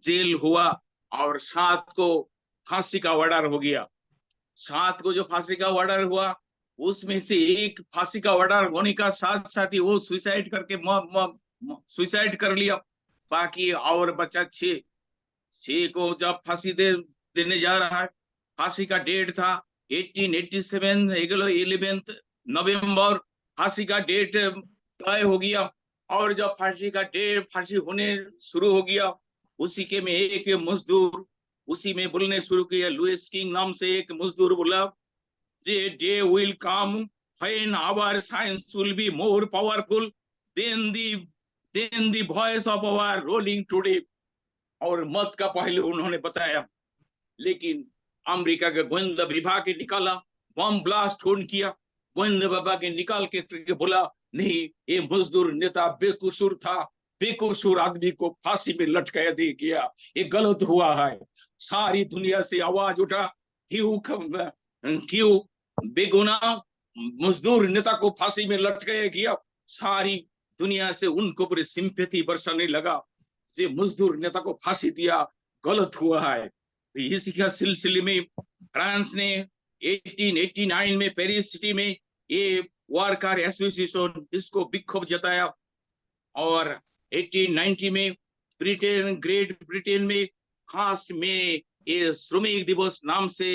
जेल हुआ और 7 को फांसी का ऑर्डर हो गया। 7 को जो फांसी का ऑर्डर हुआ, उसमें से एक फांसी का ऑर्डर होने का साथ साथ ही वो सुसाइड सुसाइड कर लिया। बाकी और बचा 6 को जब फांसी देने जा रहा है, फांसी का डेट था 1887 11 नवंबर, फांसी का डेट तय हो गया। और जब फांसी होने शुरू हो गया, उसी के में एक मजदूर उसी में बोलने शुरू किया। लुइस किंग नाम से एक मजदूर बोला, the day will come when our science will be more powerful than the voice of our rolling today. और मत का पहले उन्होंने बताया, लेकिन अमेरिका के गोविंद विभाग निकाला, बम ब्लास्ट फोन किया। गोविंद विभाग निकाल के बोला, नहीं ये मजदूर नेता बेकसूर था, बेकसूर आदमी को फांसी में लटकाया दे गया, ये गलत हुआ है। सारी दुनिया से आवाज उठा, क्यों बेगुनाह मजदूर नेता को फांसी में लटकाया गया। सारी दुनिया से उनको पूरे सिंपैथी बरसाने लगा, ये मजदूर नेता को फांसी दिया, गलत हुआ है। इसी के सिलसिले में फ्रांस ने 1889 में पेरिस सिटी में ये वर्कर एसोसिएशन इसको विक्षोभ जताया। और 1890 में ग्रेट ब्रिटेन में खास में ये श्रमिक दिवस नाम से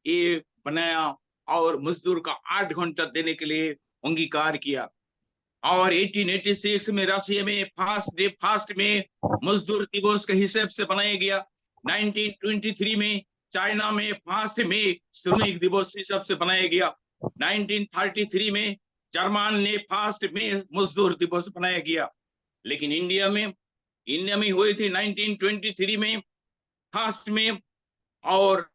ये बनाया और मजदूर का 8 घंटा देने के लिए अंगीकार किया। और 1886 में रशिया में फर्स्ट में मजदूर दिवस के हिसाब से बनाया गया। 1923 में चाइना में फर्स्ट में श्रमिक दिवस हिसाब से बनाया गया। 1933 में जर्मन ने फर्स्ट में मजदूर दिवस बनाया गया। लेकिन इंडिया में हुई थी 1923 में फर्स्ट में। और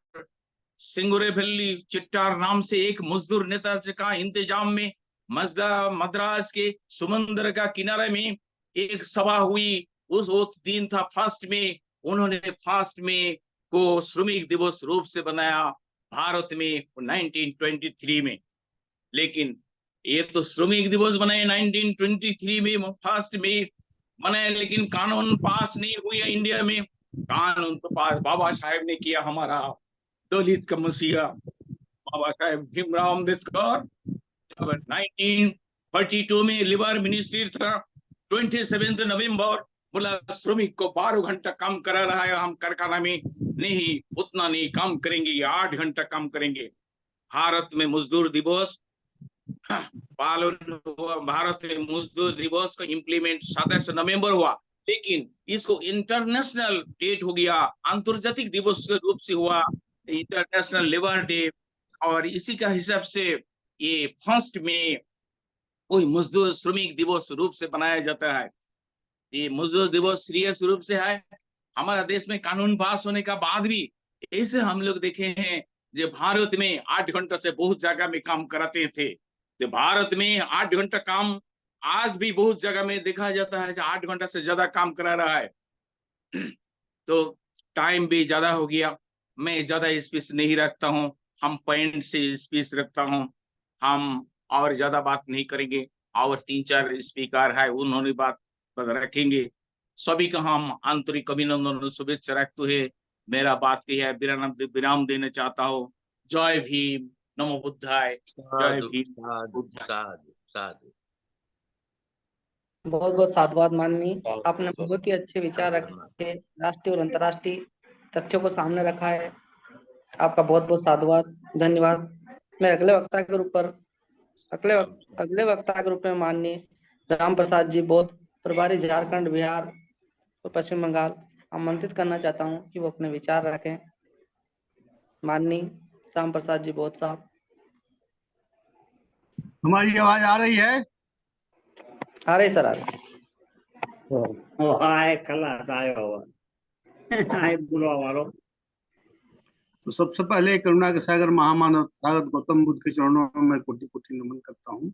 सिंगुरेवल्ली चिट्टार नाम से एक मजदूर नेता का इंतजाम में मद्रास के समुद्र का किनारे में एक सभा हुई। वो दिन था 1 मई। उन्होंने 1 मई को श्रमिक दिवस रूप से बनाया भारत में 1923 में। लेकिन ये तो श्रमिक दिवस बनाए 1923 में 1 मई बनाए, लेकिन कानून पास नहीं हुई है इंडिया में। कानून तो पास बाबा साहेब ने किया, हमारा दलित का मसीहा बाबा साहेब भीमराव अम्बेडकर। 1932 में लिबर मिनिस्ट्री था। 27 नवंबर बोला श्रमिक को 12 घंटा काम करा रहा है, हम कारखाना में नहीं, उतना नहीं काम करेंगे, 8 घंटा काम करेंगे। भारत में मजदूर दिवस पालन हुआ। भारत में मजदूर दिवस का इम्प्लीमेंट 27 नवंबर हुआ, लेकिन इसको इंटरनेशनल डेट हो गया, अंतर्जातिक दिवस के रूप से हुआ, इंटरनेशनल लेबर डे। और इसी का हिसाब से ये 1 मई कोई मजदूर श्रमिक दिवस रूप से बनाया जाता है। ये मजदूर दिवस सीरियस रूप से है। हमारा देश में कानून पास होने का बाद भी ऐसे हम लोग देखे हैं जो भारत में 8 घंटा से बहुत जगह में काम कराते थे। तो भारत में 8 घंटा काम आज भी बहुत जगह में देखा जाता है, 8 घंटा से ज्यादा काम करा रहा है। तो टाइम भी ज्यादा हो गया, मैं ज्यादा स्पीच नहीं रखता हूँ, हम पॉइंट से स्पीच रखता हूँ। हम और ज्यादा बात नहीं करेंगे, और 3-4 स्पीकर है उन्होंने बात रखेंगे। सभी का हम आंतरिक अभिनंदन शुभेच्छा रखते हुए मेरा बात की है विराम देना चाहता हूँ। जय भीम, नमो बुद्धाय, जय भीम। बहुत बहुत साधुवाद माननीय, आपने बहुत ही अच्छे विचार रखे, राष्ट्रीय और अंतर्राष्ट्रीय तथ्यों को सामने रखा है। आपका बहुत बहुत साधुवाद, धन्यवाद। मैं अगले वक्ता के रूप में माननीय राम प्रसाद जी, बहुत प्रभारी झारखंड, बिहार और पश्चिम बंगाल, आमंत्रित करना चाहता हूं कि वो अपने विचार रखें। माननीय राम प्रसाद जी बहुत साहब। हमारी आवाज आ रही है? आ रही सर, आ रही। तो सबसे पहले करुणा के सागर महामानव तथागत गौतम बुद्ध के चरणों में मैं कोटि कोटि नमन करता हूँ।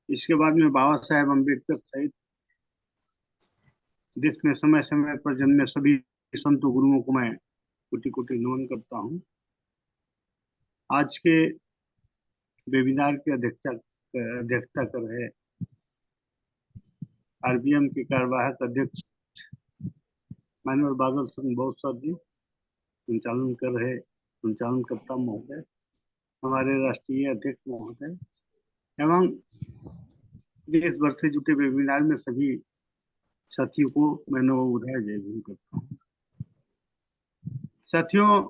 इसके बाद में बाबा साहेब अम्बेडकर सहित देश में समय समय पर जन्मे सभी संतों गुरुओं को मैं कोटि कोटि नमन करता हूँ। आज के वेबिनार की अध्यक्षता कर रहे आरबीएम के कार्यवाहक अध्यक्ष माननीय बादल सिंह बहुत सर जी, संचालनकर्ता महोदय, हमारे राष्ट्रीय अध्यक्ष महोदय एवं देश भर से जुटे वेबिनार में सभी साथियों को मैं नमोबुद्धाय जय भीम करता हूँ। साथियों,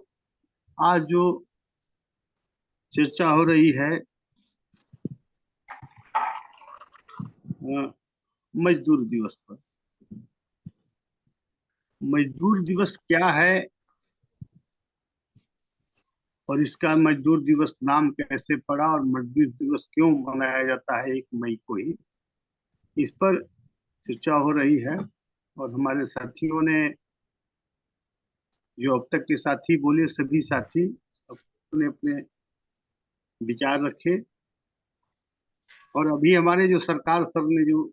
आज जो चर्चा हो रही है मजदूर दिवस पर। मजदूर दिवस क्या है और इसका मजदूर दिवस नाम कैसे पड़ा और मजदूर दिवस क्यों मनाया जाता है 1 मई को ही, इस पर चर्चा हो रही है। और हमारे साथियों ने जो अब तक के साथी बोले, सभी साथी अपने अपने विचार रखे। और अभी हमारे जो सरकार सर ने जो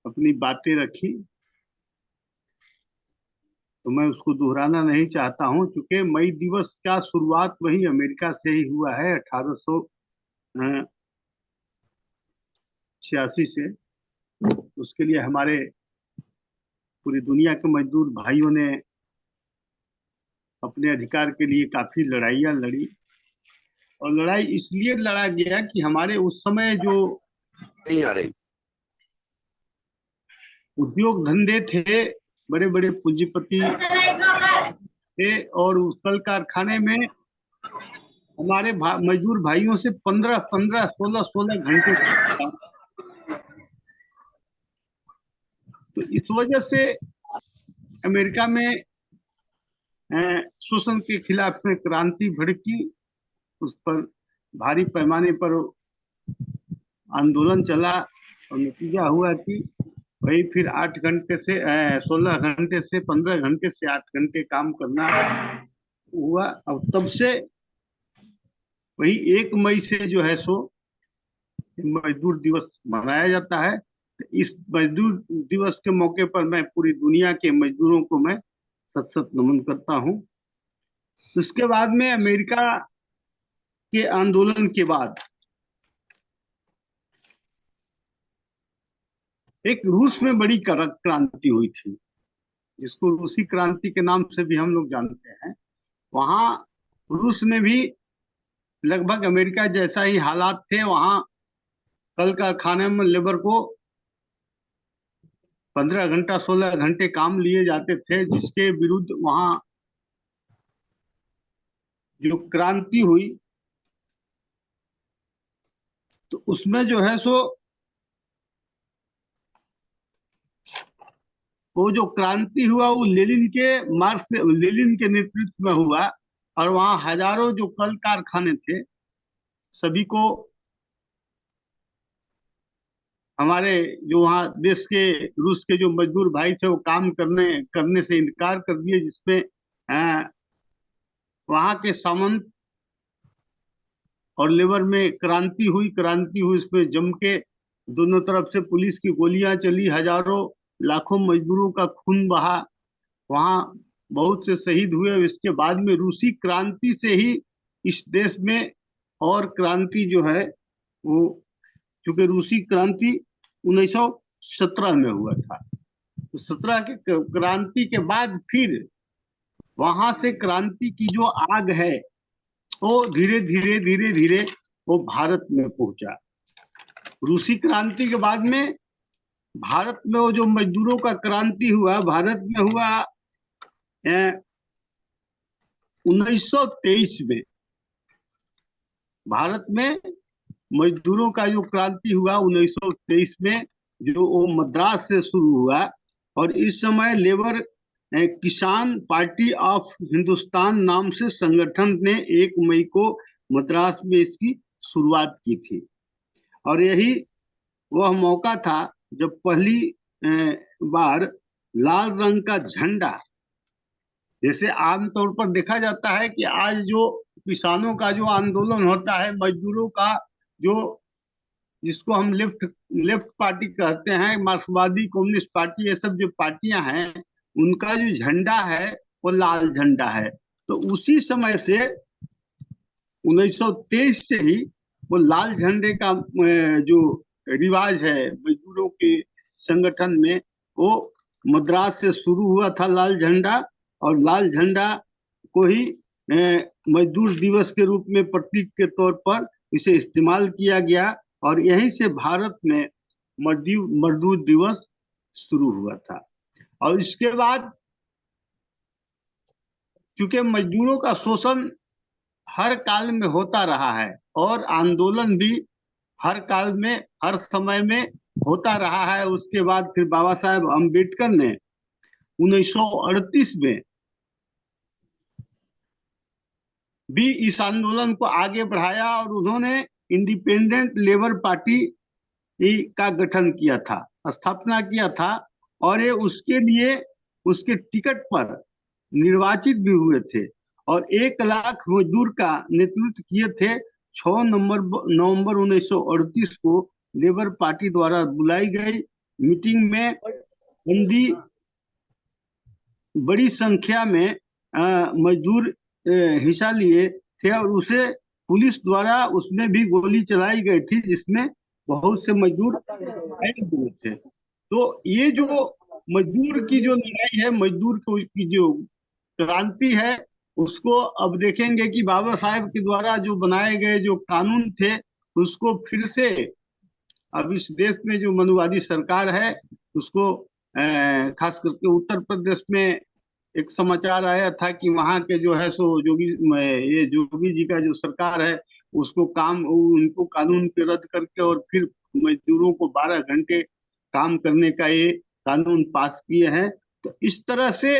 अपनी बातें रखी, तो मैं उसको दोहराना नहीं चाहता हूं, क्योंकि मई दिवस का शुरुआत वही अमेरिका से ही हुआ है 1886 से। उसके लिए हमारे पूरी दुनिया के मजदूर भाइयों ने अपने अधिकार के लिए काफी लड़ाइयाँ लड़ी। और लड़ाई इसलिए लड़ा गया कि हमारे उस समय जो उद्योग धंधे थे, बड़े बड़े पूंजीपति थे, और उस कल कारखाने में हमारे मजदूर भाइयों से 15-15, 16-16 घंटे। तो इस वजह से अमेरिका में शोषण के खिलाफ में क्रांति भड़की, उस पर भारी पैमाने पर आंदोलन चला और नतीजा हुआ कि वही फिर 8 घंटे से 16 घंटे से 15 घंटे से 8 घंटे काम करना हुआ। अब तब से वही 1 मई से जो है सो मजदूर दिवस मनाया जाता है। इस मजदूर दिवस के मौके पर मैं पूरी दुनिया के मजदूरों को मैं सत सत नमन करता हूँ। उसके बाद में अमेरिका के आंदोलन के बाद एक रूस में बड़ी क्रांति हुई थी, जिसको रूसी क्रांति के नाम से भी हम लोग जानते हैं। वहां रूस में भी लगभग अमेरिका जैसा ही हालात थे। वहां कल कारखाने में लेबर को 15 घंटा 16 घंटे काम लिए जाते थे, जिसके विरुद्ध वहां जो क्रांति हुई तो उसमें जो है सो वो जो क्रांति हुआ वो लेनिन के नेतृत्व में हुआ। और वहां हजारों जो कल कारखाने थे सभी को हमारे जो वहाँ देश के रूस के जो मजदूर भाई थे वो काम करने से इनकार कर दिए, जिसमें वहां के सामंत और लेबर में क्रांति हुई। इसमें जम के दोनों तरफ से पुलिस की गोलियां चली, हजारों लाखों मजदूरों का खून बहा, वहां बहुत से शहीद हुए। इसके बाद में रूसी क्रांति से ही इस देश में और क्रांति जो है वो, क्योंकि रूसी क्रांति 1917 में हुआ था, तो 17 के क्रांति के बाद फिर वहां से क्रांति की जो आग है वो धीरे धीरे वो भारत में पहुंचा। रूसी क्रांति के बाद में भारत में वो जो मजदूरों का क्रांति हुआ, भारत में हुआ 1923 में। भारत में मजदूरों का जो क्रांति हुआ 1923 में, जो वो मद्रास से शुरू हुआ। और इस समय लेबर किसान पार्टी ऑफ हिंदुस्तान नाम से संगठन ने 1 मई को मद्रास में इसकी शुरुआत की थी। और यही वह मौका था जब पहली बार लाल रंग का झंडा, जैसे आमतौर पर देखा जाता है कि आज जो किसानों का जो आंदोलन होता है, मजदूरों का जो, जिसको हम लेफ्ट पार्टी कहते हैं, मार्क्सवादी कम्युनिस्ट पार्टी, ये सब जो पार्टियां हैं, उनका जो झंडा है वो लाल झंडा है। तो उसी समय से 1923 से ही वो लाल झंडे का जो रिवाज है मजदूरों के संगठन में, वो मद्रास से शुरू हुआ था लाल झंडा। और लाल झंडा को ही मजदूर दिवस के रूप में प्रतीक के तौर पर इसे इस्तेमाल किया गया। और यहीं से भारत में मजदूर दिवस शुरू हुआ था। और इसके बाद चूंकि मजदूरों का शोषण हर काल में होता रहा है और आंदोलन भी हर काल में, हर समय में होता रहा है। उसके बाद फिर बाबा साहेब अम्बेडकर ने 1938 में भी इस आंदोलन को आगे बढ़ाया और उन्होंने इंडिपेंडेंट लेबर पार्टी का गठन किया था, स्थापना किया था। और ये उसके लिए उसके टिकट पर निर्वाचित भी हुए थे और 1 लाख मजदूर का नेतृत्व किए थे। 6 नवंबर 1938 को लेबर पार्टी द्वारा बुलाई गई मीटिंग में बड़ी संख्या में मजदूर हिस्सा लिए थे और उसे पुलिस द्वारा उसमें भी गोली चलाई गई थी, जिसमें बहुत से मजदूर घायल हुए थे। तो ये जो मजदूर की जो लड़ाई है, मजदूर की जो क्रांति है, उसको अब देखेंगे कि बाबा साहेब के द्वारा जो बनाए गए जो कानून थे, उसको फिर से अब इस देश में जो मनुवादी सरकार है उसको खास करके उत्तर प्रदेश में एक समाचार आया था कि वहां के जो है सो जोगी जी का जो सरकार है उसको उनको कानून पे रद्द करके और फिर मजदूरों को 12 घंटे काम करने का ये कानून पास किए हैं। तो इस तरह से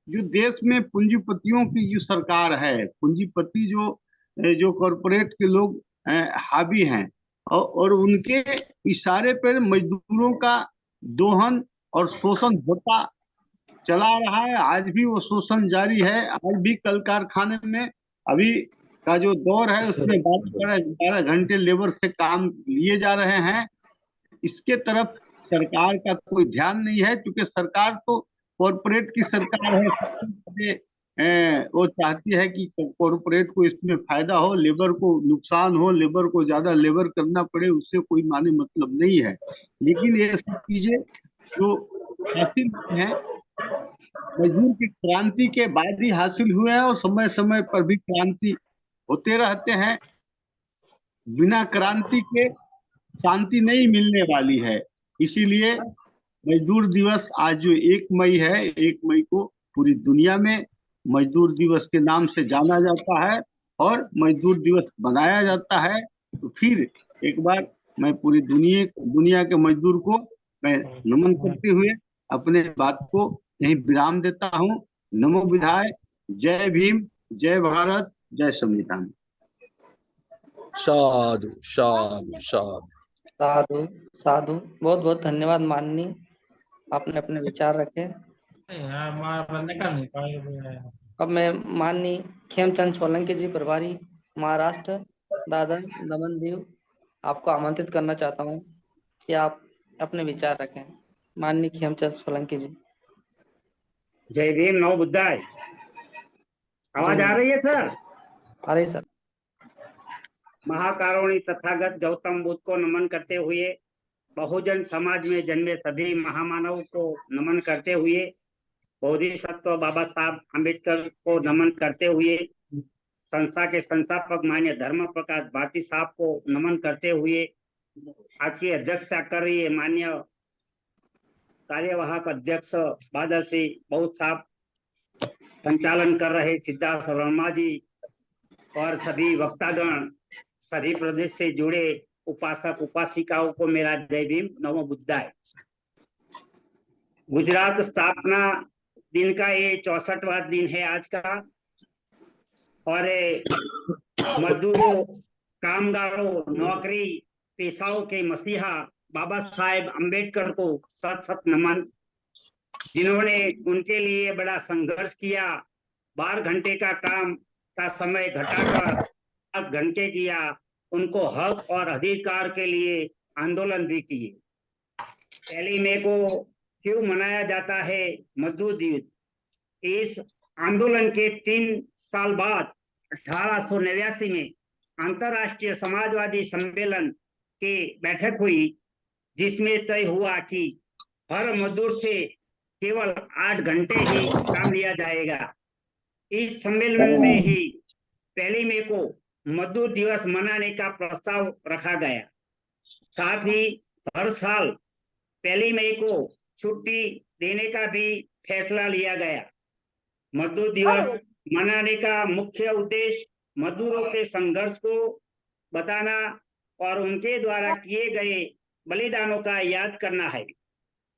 जो देश में पूंजीपतियों की जो सरकार है, पूंजीपति जो कॉरपोरेट के लोग हावी हैं और उनके इशारे पर मजदूरों का दोहन और शोषण होता चला रहा है। आज भी वो शोषण जारी है। आज भी कल कारखाने में अभी का जो दौर है उसमें 12 घंटे लेबर से काम लिए जा रहे हैं, इसके तरफ सरकार का कोई ध्यान नहीं है, क्योंकि सरकार तो कॉरपोरेट की सरकार है। वो चाहती है कि कॉरपोरेट को इसमें फायदा हो, लेबर को नुकसान हो, लेबर को ज्यादा लेबर करना पड़े, उससे कोई माने मतलब नहीं है। लेकिन ये सब चीजें जो हासिल हुई हैं मजदूर की क्रांति के बाद ही हासिल हुए हैं, और समय समय पर भी क्रांति होते रहते हैं। बिना क्रांति के शांति नहीं मिलने वाली है। इसीलिए मजदूर दिवस आज जो 1 मई है, 1 मई को पूरी दुनिया में मजदूर दिवस के नाम से जाना जाता है और मजदूर दिवस मनाया जाता है। तो फिर एक बार मैं पूरी दुनिया के मजदूर को मैं नमन करते हुए अपने बात को यहीं विराम देता हूँ। नमो बुद्धाय। जय भीम, जय भारत, जय संविधान। साधु साधु साधु साधु साधु। बहुत बहुत धन्यवाद माननीय, आपने अपने विचार रखे। अब मैं माननीय खेमचंद सोलंकी जी, प्रभारी महाराष्ट्र दादर दमन दीव, आपको आमंत्रित करना चाहता हूँ कि आप अपने विचार रखें। माननीय खेमचंद सोलंकी जी। जय भीम, नमो बुद्धाय। आवाज आ रही है सर? आ रही सर। महाकारुणी तथागत गौतम बुद्ध को नमन करते हुए, बहुजन समाज में जन्मे सभी महामानव को नमन करते हुए, बोधिसत्व बाबा साहब अम्बेडकर को नमन करते हुए, संस्था के संस्थापक माननीय धर्म प्रकाश भारती साहब को नमन करते हुए, आज की अध्यक्षता कर रही है माननीय कार्यवाहक अध्यक्ष बादल सिंह बहुत साहब, संचालन कर रहे सिद्धार्थ वर्मा जी और सभी वक्तागण, सभी प्रदेश से जुड़े उपासक उपासिकाओं को मेरा जय भीम, नमो बुद्धाय। गुजरात स्थापना दिन का ये 64वां दिन है आज का, और मजदूरों, कामगारों, नौकरी पेशाओं के मसीहा बाबा साहेब अम्बेडकर को सत सत नमन, जिन्होंने उनके लिए बड़ा संघर्ष किया। 12 घंटे का काम का समय घटाकर 8 घंटे किया, उनको हक और अधिकार के लिए आंदोलन भी किए। 1 मई को क्यों मनाया जाता है मजदूर दिवस? इस आंदोलन के 3 साल बाद 1889 में अंतर्राष्ट्रीय समाजवादी सम्मेलन की बैठक हुई, जिसमें तय हुआ कि हर मजदूर से केवल 8 घंटे ही काम लिया जाएगा। इस सम्मेलन में ही 1 मई को मजदूर दिवस मनाने का प्रस्ताव रखा गया। साथ ही हर साल 1 मई को छुट्टी देने का भी फैसला लिया गया। मजदूर दिवस मनाने का मुख्य उद्देश्य मजदूरों के संघर्ष को बताना और उनके द्वारा किए गए बलिदानों का याद करना है।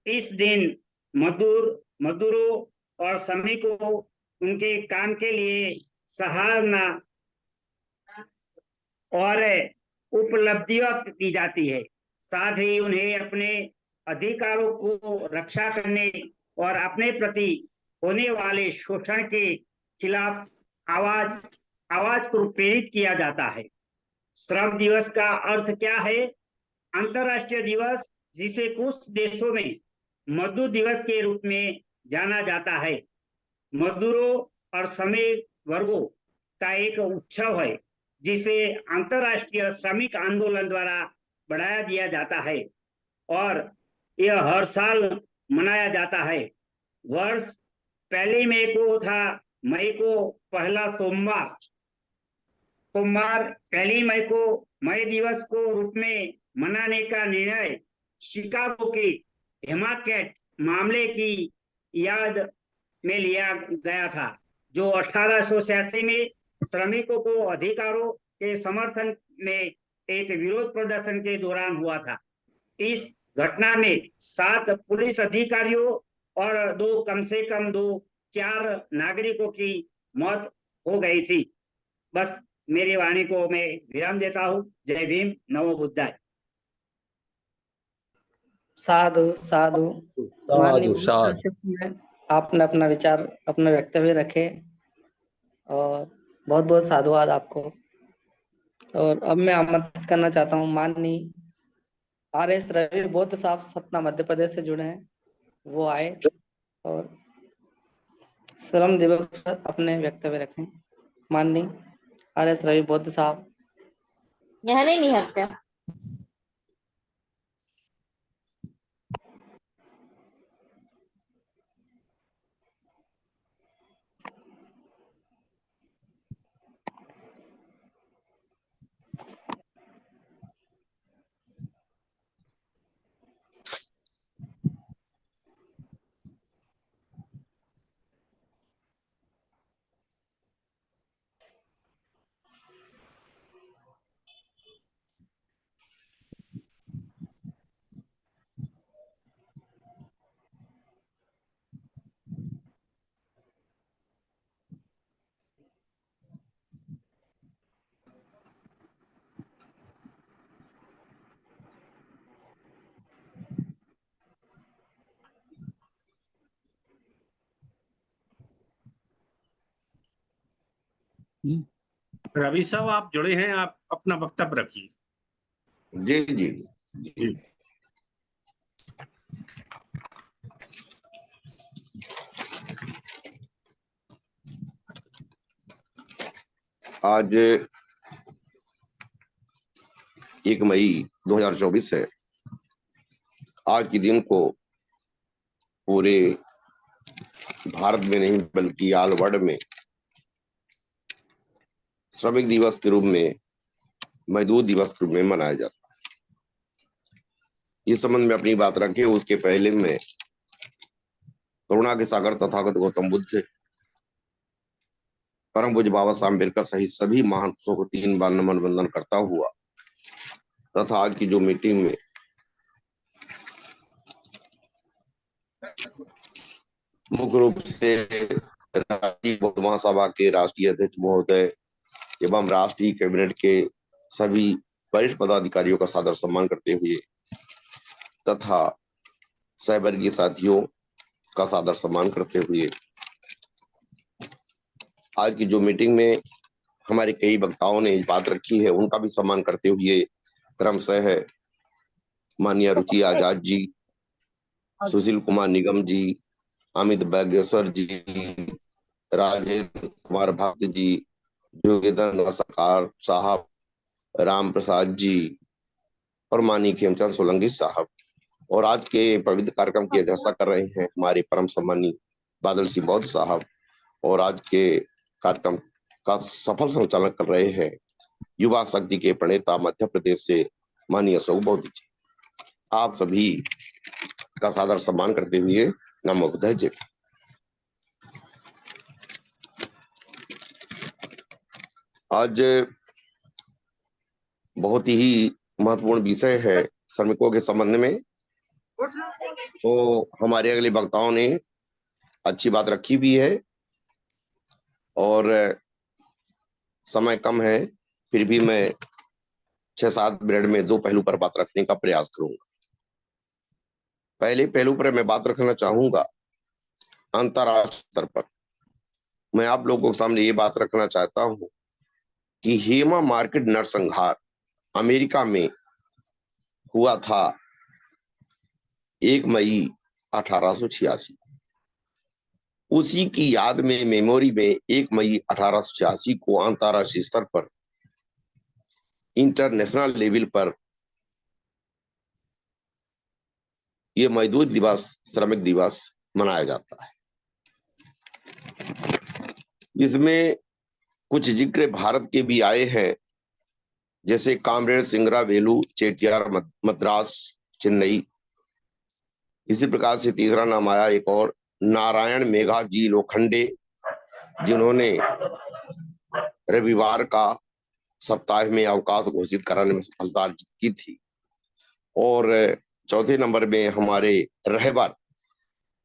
इस दिन मजदूरों और श्रमिकों को उनके काम के लिए सराहना और उपलब्धियां दी जाती है। साथ ही उन्हें अपने अधिकारों को रक्षा करने और अपने प्रति होने वाले शोषण के खिलाफ आवाज को प्रेरित किया जाता है। श्रम दिवस का अर्थ क्या है? अंतर्राष्ट्रीय दिवस, जिसे कुछ देशों में मजदूर दिवस के रूप में जाना जाता है, मजदूरों और श्रमिक वर्गों का एक उत्सव है, जिसे अंतर्राष्ट्रीय श्रमिक आंदोलन द्वारा बढ़ाया दिया जाता है और यह हर साल मनाया जाता है। वर्ष 1 मई को था, मई को पहला सोमवार 1 मई को मई दिवस को रूप में मनाने का निर्णय शिकागो के हेमाकेट मामले की याद में लिया गया था, जो 1886 में श्रमिकों को अधिकारों के समर्थन में एक विरोध प्रदर्शन के दौरान हुआ था। इस घटना में 7 पुलिस अधिकारियों और कम से कम 4 नागरिकों की मौत हो गई थी। बस मेरी वाणी को मैं विराम देता हूँ। जय भीम, नमो बुद्धाय। साधु साधु। माननीय साधु। आपने अपना विचार, अपने वक्तव्य रखे और बहुत बहुत साधुवाद आपको। और अब मैं आमंत्रित करना चाहता हूँ माननीय RS रवि बौद्ध साहब सतना मध्य प्रदेश से जुड़े हैं, वो आए और श्रम दिवस पर अपने वक्तव्य रखें। माननीय RS रवि बौद्ध साहब। यहाँ नहीं हटते। रवि साहब आप जुड़े हैं, आप अपना वक्तव्य रखिए। जी जी जी। आज 1 मई 2024 है। आज के दिन को पूरे भारत में नहीं बल्कि ऑल वर्ल्ड में श्रमिक दिवस के रूप में, मजदूर दिवस के रूप में मनाया जाता है। इस संबंध में अपनी बात रखे उसके पहले मैं करुणा के सागर तथागत गौतम बुद्ध से परम पूज्य बाबा साहब अम्बेडकर सहित सभी महान पुरुषों को 3 बार नमन वंदन करता हुआ तथा आज की जो मीटिंग में मुख्य रूप से राष्ट्रीय बौद्ध महासभा के राष्ट्रीय अध्यक्ष महोदय एवं राष्ट्रीय कैबिनेट के सभी वरिष्ठ पदाधिकारियों का सादर सम्मान करते हुए तथा सहवर्गीय साथियों का सादर सम्मान करते हुए आज की जो मीटिंग में हमारे कई वक्ताओं ने बात रखी है उनका भी सम्मान करते हुए क्रमशः माननीय रुचि आजाद जी, सुशील कुमार निगम जी, अमित बागेश्वर जी, राजेंद्र कुमार भक्त जी, जोगेंद्र सरकार साहब, राम प्रसाद जी और माननीय खेमचंद सोलंकी साहब, और आज के पवित्र कार्यक्रम की अध्यक्षता कर रहे हैं हमारे परम सम्मानीय बादल सिंह बौद्ध साहब, और आज के कार्यक्रम का सफल संचालन कर रहे हैं युवा शक्ति के प्रणेता मध्य प्रदेश से माननीय अशोक बौद्ध जी। आप सभी का सादर सम्मान करते हुए नमो बुद्धाय जय। आज बहुत ही महत्वपूर्ण विषय है श्रमिकों के संबंध में, तो हमारे अगले वक्ताओं ने अच्छी बात रखी भी है और समय कम है, फिर भी मैं 6-7 मिनट में 2 पहलू पर बात रखने का प्रयास करूंगा। पहले पहलू पर मैं बात रखना चाहूंगा अंतरराष्ट्रीय स्तर पर। मैं आप लोगों के सामने ये बात रखना चाहता हूं कि हेमा मार्केट नरसंहार अमेरिका में हुआ था 1 मई 1886। उसी की याद में मेमोरी में 1 मई 1886 को अंतरराष्ट्रीय स्तर पर इंटरनेशनल लेवल पर यह मजदूर दिवस, श्रमिक दिवस मनाया जाता है। इसमें कुछ जिक्र भारत के भी आए हैं, जैसे कामरेड सिंगरा वेलू चेटियार मद्रास चेन्नई। इसी प्रकार से तीसरा नाम आया एक और नारायण मेघा जी लोखंडे, जिन्होंने रविवार का सप्ताह में अवकाश घोषित कराने में सफलता अर्जित की थी। और चौथे नंबर में हमारे रहबर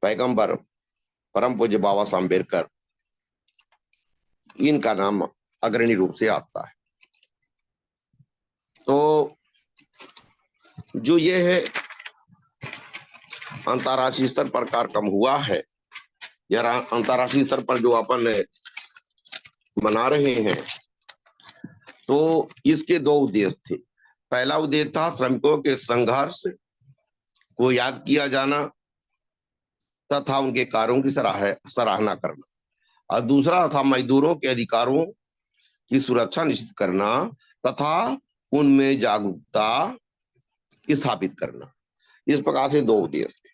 पैगंबर परम पूज्य बाबा साहब अम्बेडकर, इनका नाम अग्रणी रूप से आता है। तो जो ये है अंतरराष्ट्रीय स्तर पर कार्यक्रम हुआ है, या अंतरराष्ट्रीय स्तर पर जो अपन मना रहे हैं, तो इसके दो उद्देश्य थे। पहला उद्देश्य था श्रमिकों के संघर्ष को याद किया जाना तथा उनके कार्यों की सराहना करना, और दूसरा था मजदूरों के अधिकारों की सुरक्षा निश्चित करना तथा उनमें जागरूकता स्थापित करना। इस प्रकार से दो उद्देश्य थे।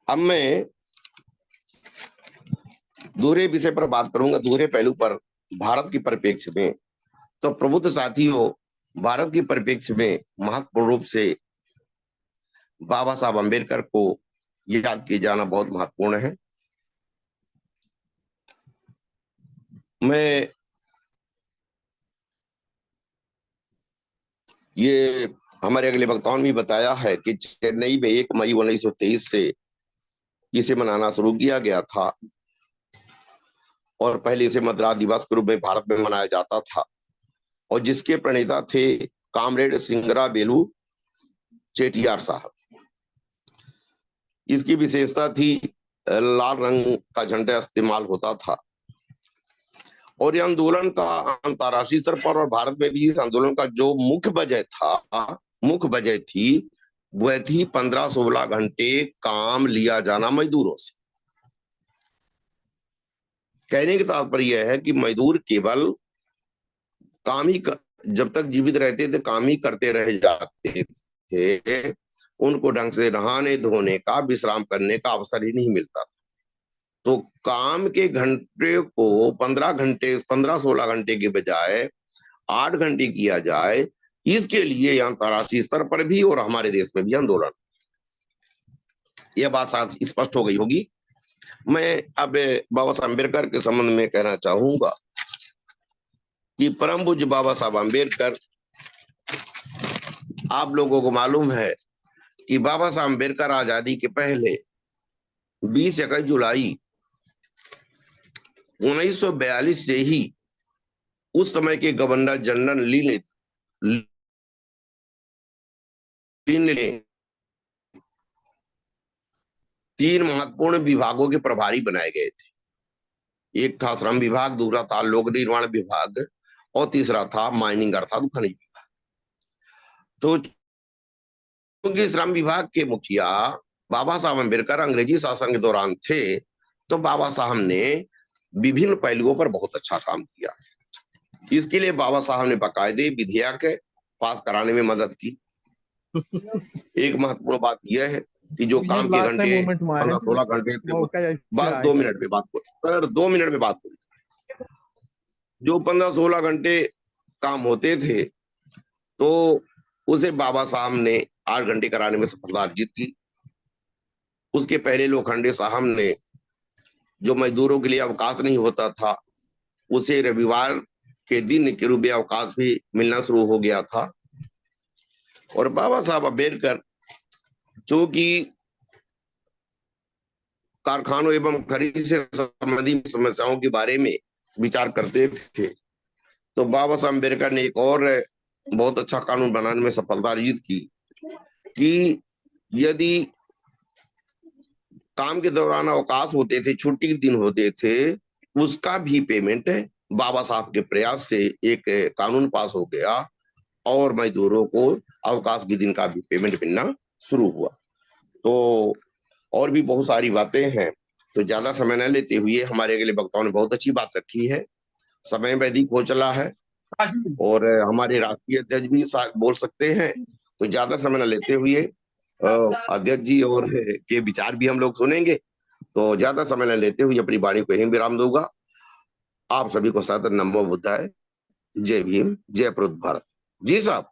अब मैं दूसरे विषय पर बात करूंगा, दूसरे पहलू पर, भारत की परिप्रेक्ष्य में। तो प्रबुद्ध साथियों, भारत की परिप्रेक्ष्य में महत्वपूर्ण रूप से बाबा साहब अम्बेडकर को याद किया जाना बहुत महत्वपूर्ण है। मैं ये हमारे अगले वक्ताओं ने भी बताया है कि चेन्नई में 1 मई 1923 से इसे मनाना शुरू किया गया था, और पहले इसे मद्रास दिवस के रूप में भारत में मनाया जाता था, और जिसके प्रणेता थे कॉमरेड सिंगराबेलू चेटियार साहब। इसकी विशेषता थी लाल रंग का झंडा इस्तेमाल होता था, और यह आंदोलन का अंतर्राष्ट्रीय स्तर पर और भारत में भी इस आंदोलन का जो मुख्य वजह थी वह थी 15-16 घंटे काम लिया जाना मजदूरों से। कहने का तात्पर्य यह है कि मजदूर केवल काम ही जब तक जीवित रहते थे काम ही करते रह जाते थे, उनको ढंग से नहाने धोने का, विश्राम करने का अवसर ही नहीं मिलता था। तो काम के घंटे को 15-16 घंटे के बजाय 8 घंटे किया जाए, इसके लिए अंतर्राष्ट्रीय स्तर पर भी और हमारे देश में भी आंदोलन। यह बात साथ स्पष्ट हो गई होगी। मैं अब बाबा साहब अम्बेडकर के संबंध में कहना चाहूंगा कि परम पूज्य बाबा साहब अम्बेडकर, आप लोगों को मालूम है कि बाबा साहब अम्बेडकर आजादी के पहले 20 जुलाई 1942 से ही उस समय के गवर्नर जनरल ली ने 3 महत्वपूर्ण विभागों के प्रभारी बनाए गए थे। एक था श्रम विभाग, दूसरा था लोक निर्माण विभाग, और तीसरा था माइनिंग अर्थात खनिज विभाग। तो क्योंकि श्रम विभाग के मुखिया बाबा साहब अम्बेडकर अंग्रेजी शासन के दौरान थे, तो बाबा साहब ने विभिन्न पहलुओं पर बहुत अच्छा काम किया। इसके लिए बाबा साहब ने बाकायदे विधेयक पास कराने में मदद की। एक महत्वपूर्ण बात यह है कि जो काम के घंटे 15-16 घंटे थे, बस 2 मिनट में बात करो सर, 2 मिनट में बात करो। जो 15-16 घंटे काम होते थे, तो उसे बाबा साहब ने 8 घंटे कराने में सफलता अर्जित की। उसके पहले लोखंडे साहब ने, जो मजदूरों के लिए अवकाश नहीं होता था, उसे रविवार के दिन के रूप में अवकाश भी मिलना शुरू हो गया था। और बाबा साहब अम्बेडकर जो कि कारखानों एवं खरीद से संबंधित समस्याओं के बारे में विचार करते थे, तो बाबा साहब अम्बेडकर ने एक और बहुत अच्छा कानून बनाने में सफलता अर्जित की कि यदि काम के दौरान अवकाश होते थे, छुट्टी के दिन होते थे, उसका भी पेमेंट बाबा साहब के प्रयास से एक कानून पास हो गया, और मजदूरों को अवकाश के दिन का भी पेमेंट मिलना शुरू हुआ। तो और भी बहुत सारी बातें हैं, तो ज्यादा समय न लेते हुए हमारे अगले वक्ताओं ने बहुत अच्छी बात रखी है। समय वैदिक हो चला है, और हमारे राष्ट्रीय अध्यक्ष भी बोल सकते हैं, तो ज्यादा समय न लेते हुए अध्यक्ष जी और के विचार भी हम लोग सुनेंगे। तो ज्यादा समय न लेते हुए अपनी वाणी को यहीं विराम दूंगा। आप सभी को सादर नमो बुद्धाय। जय भीम, जय प्रबुद्ध भारत। जी साहब।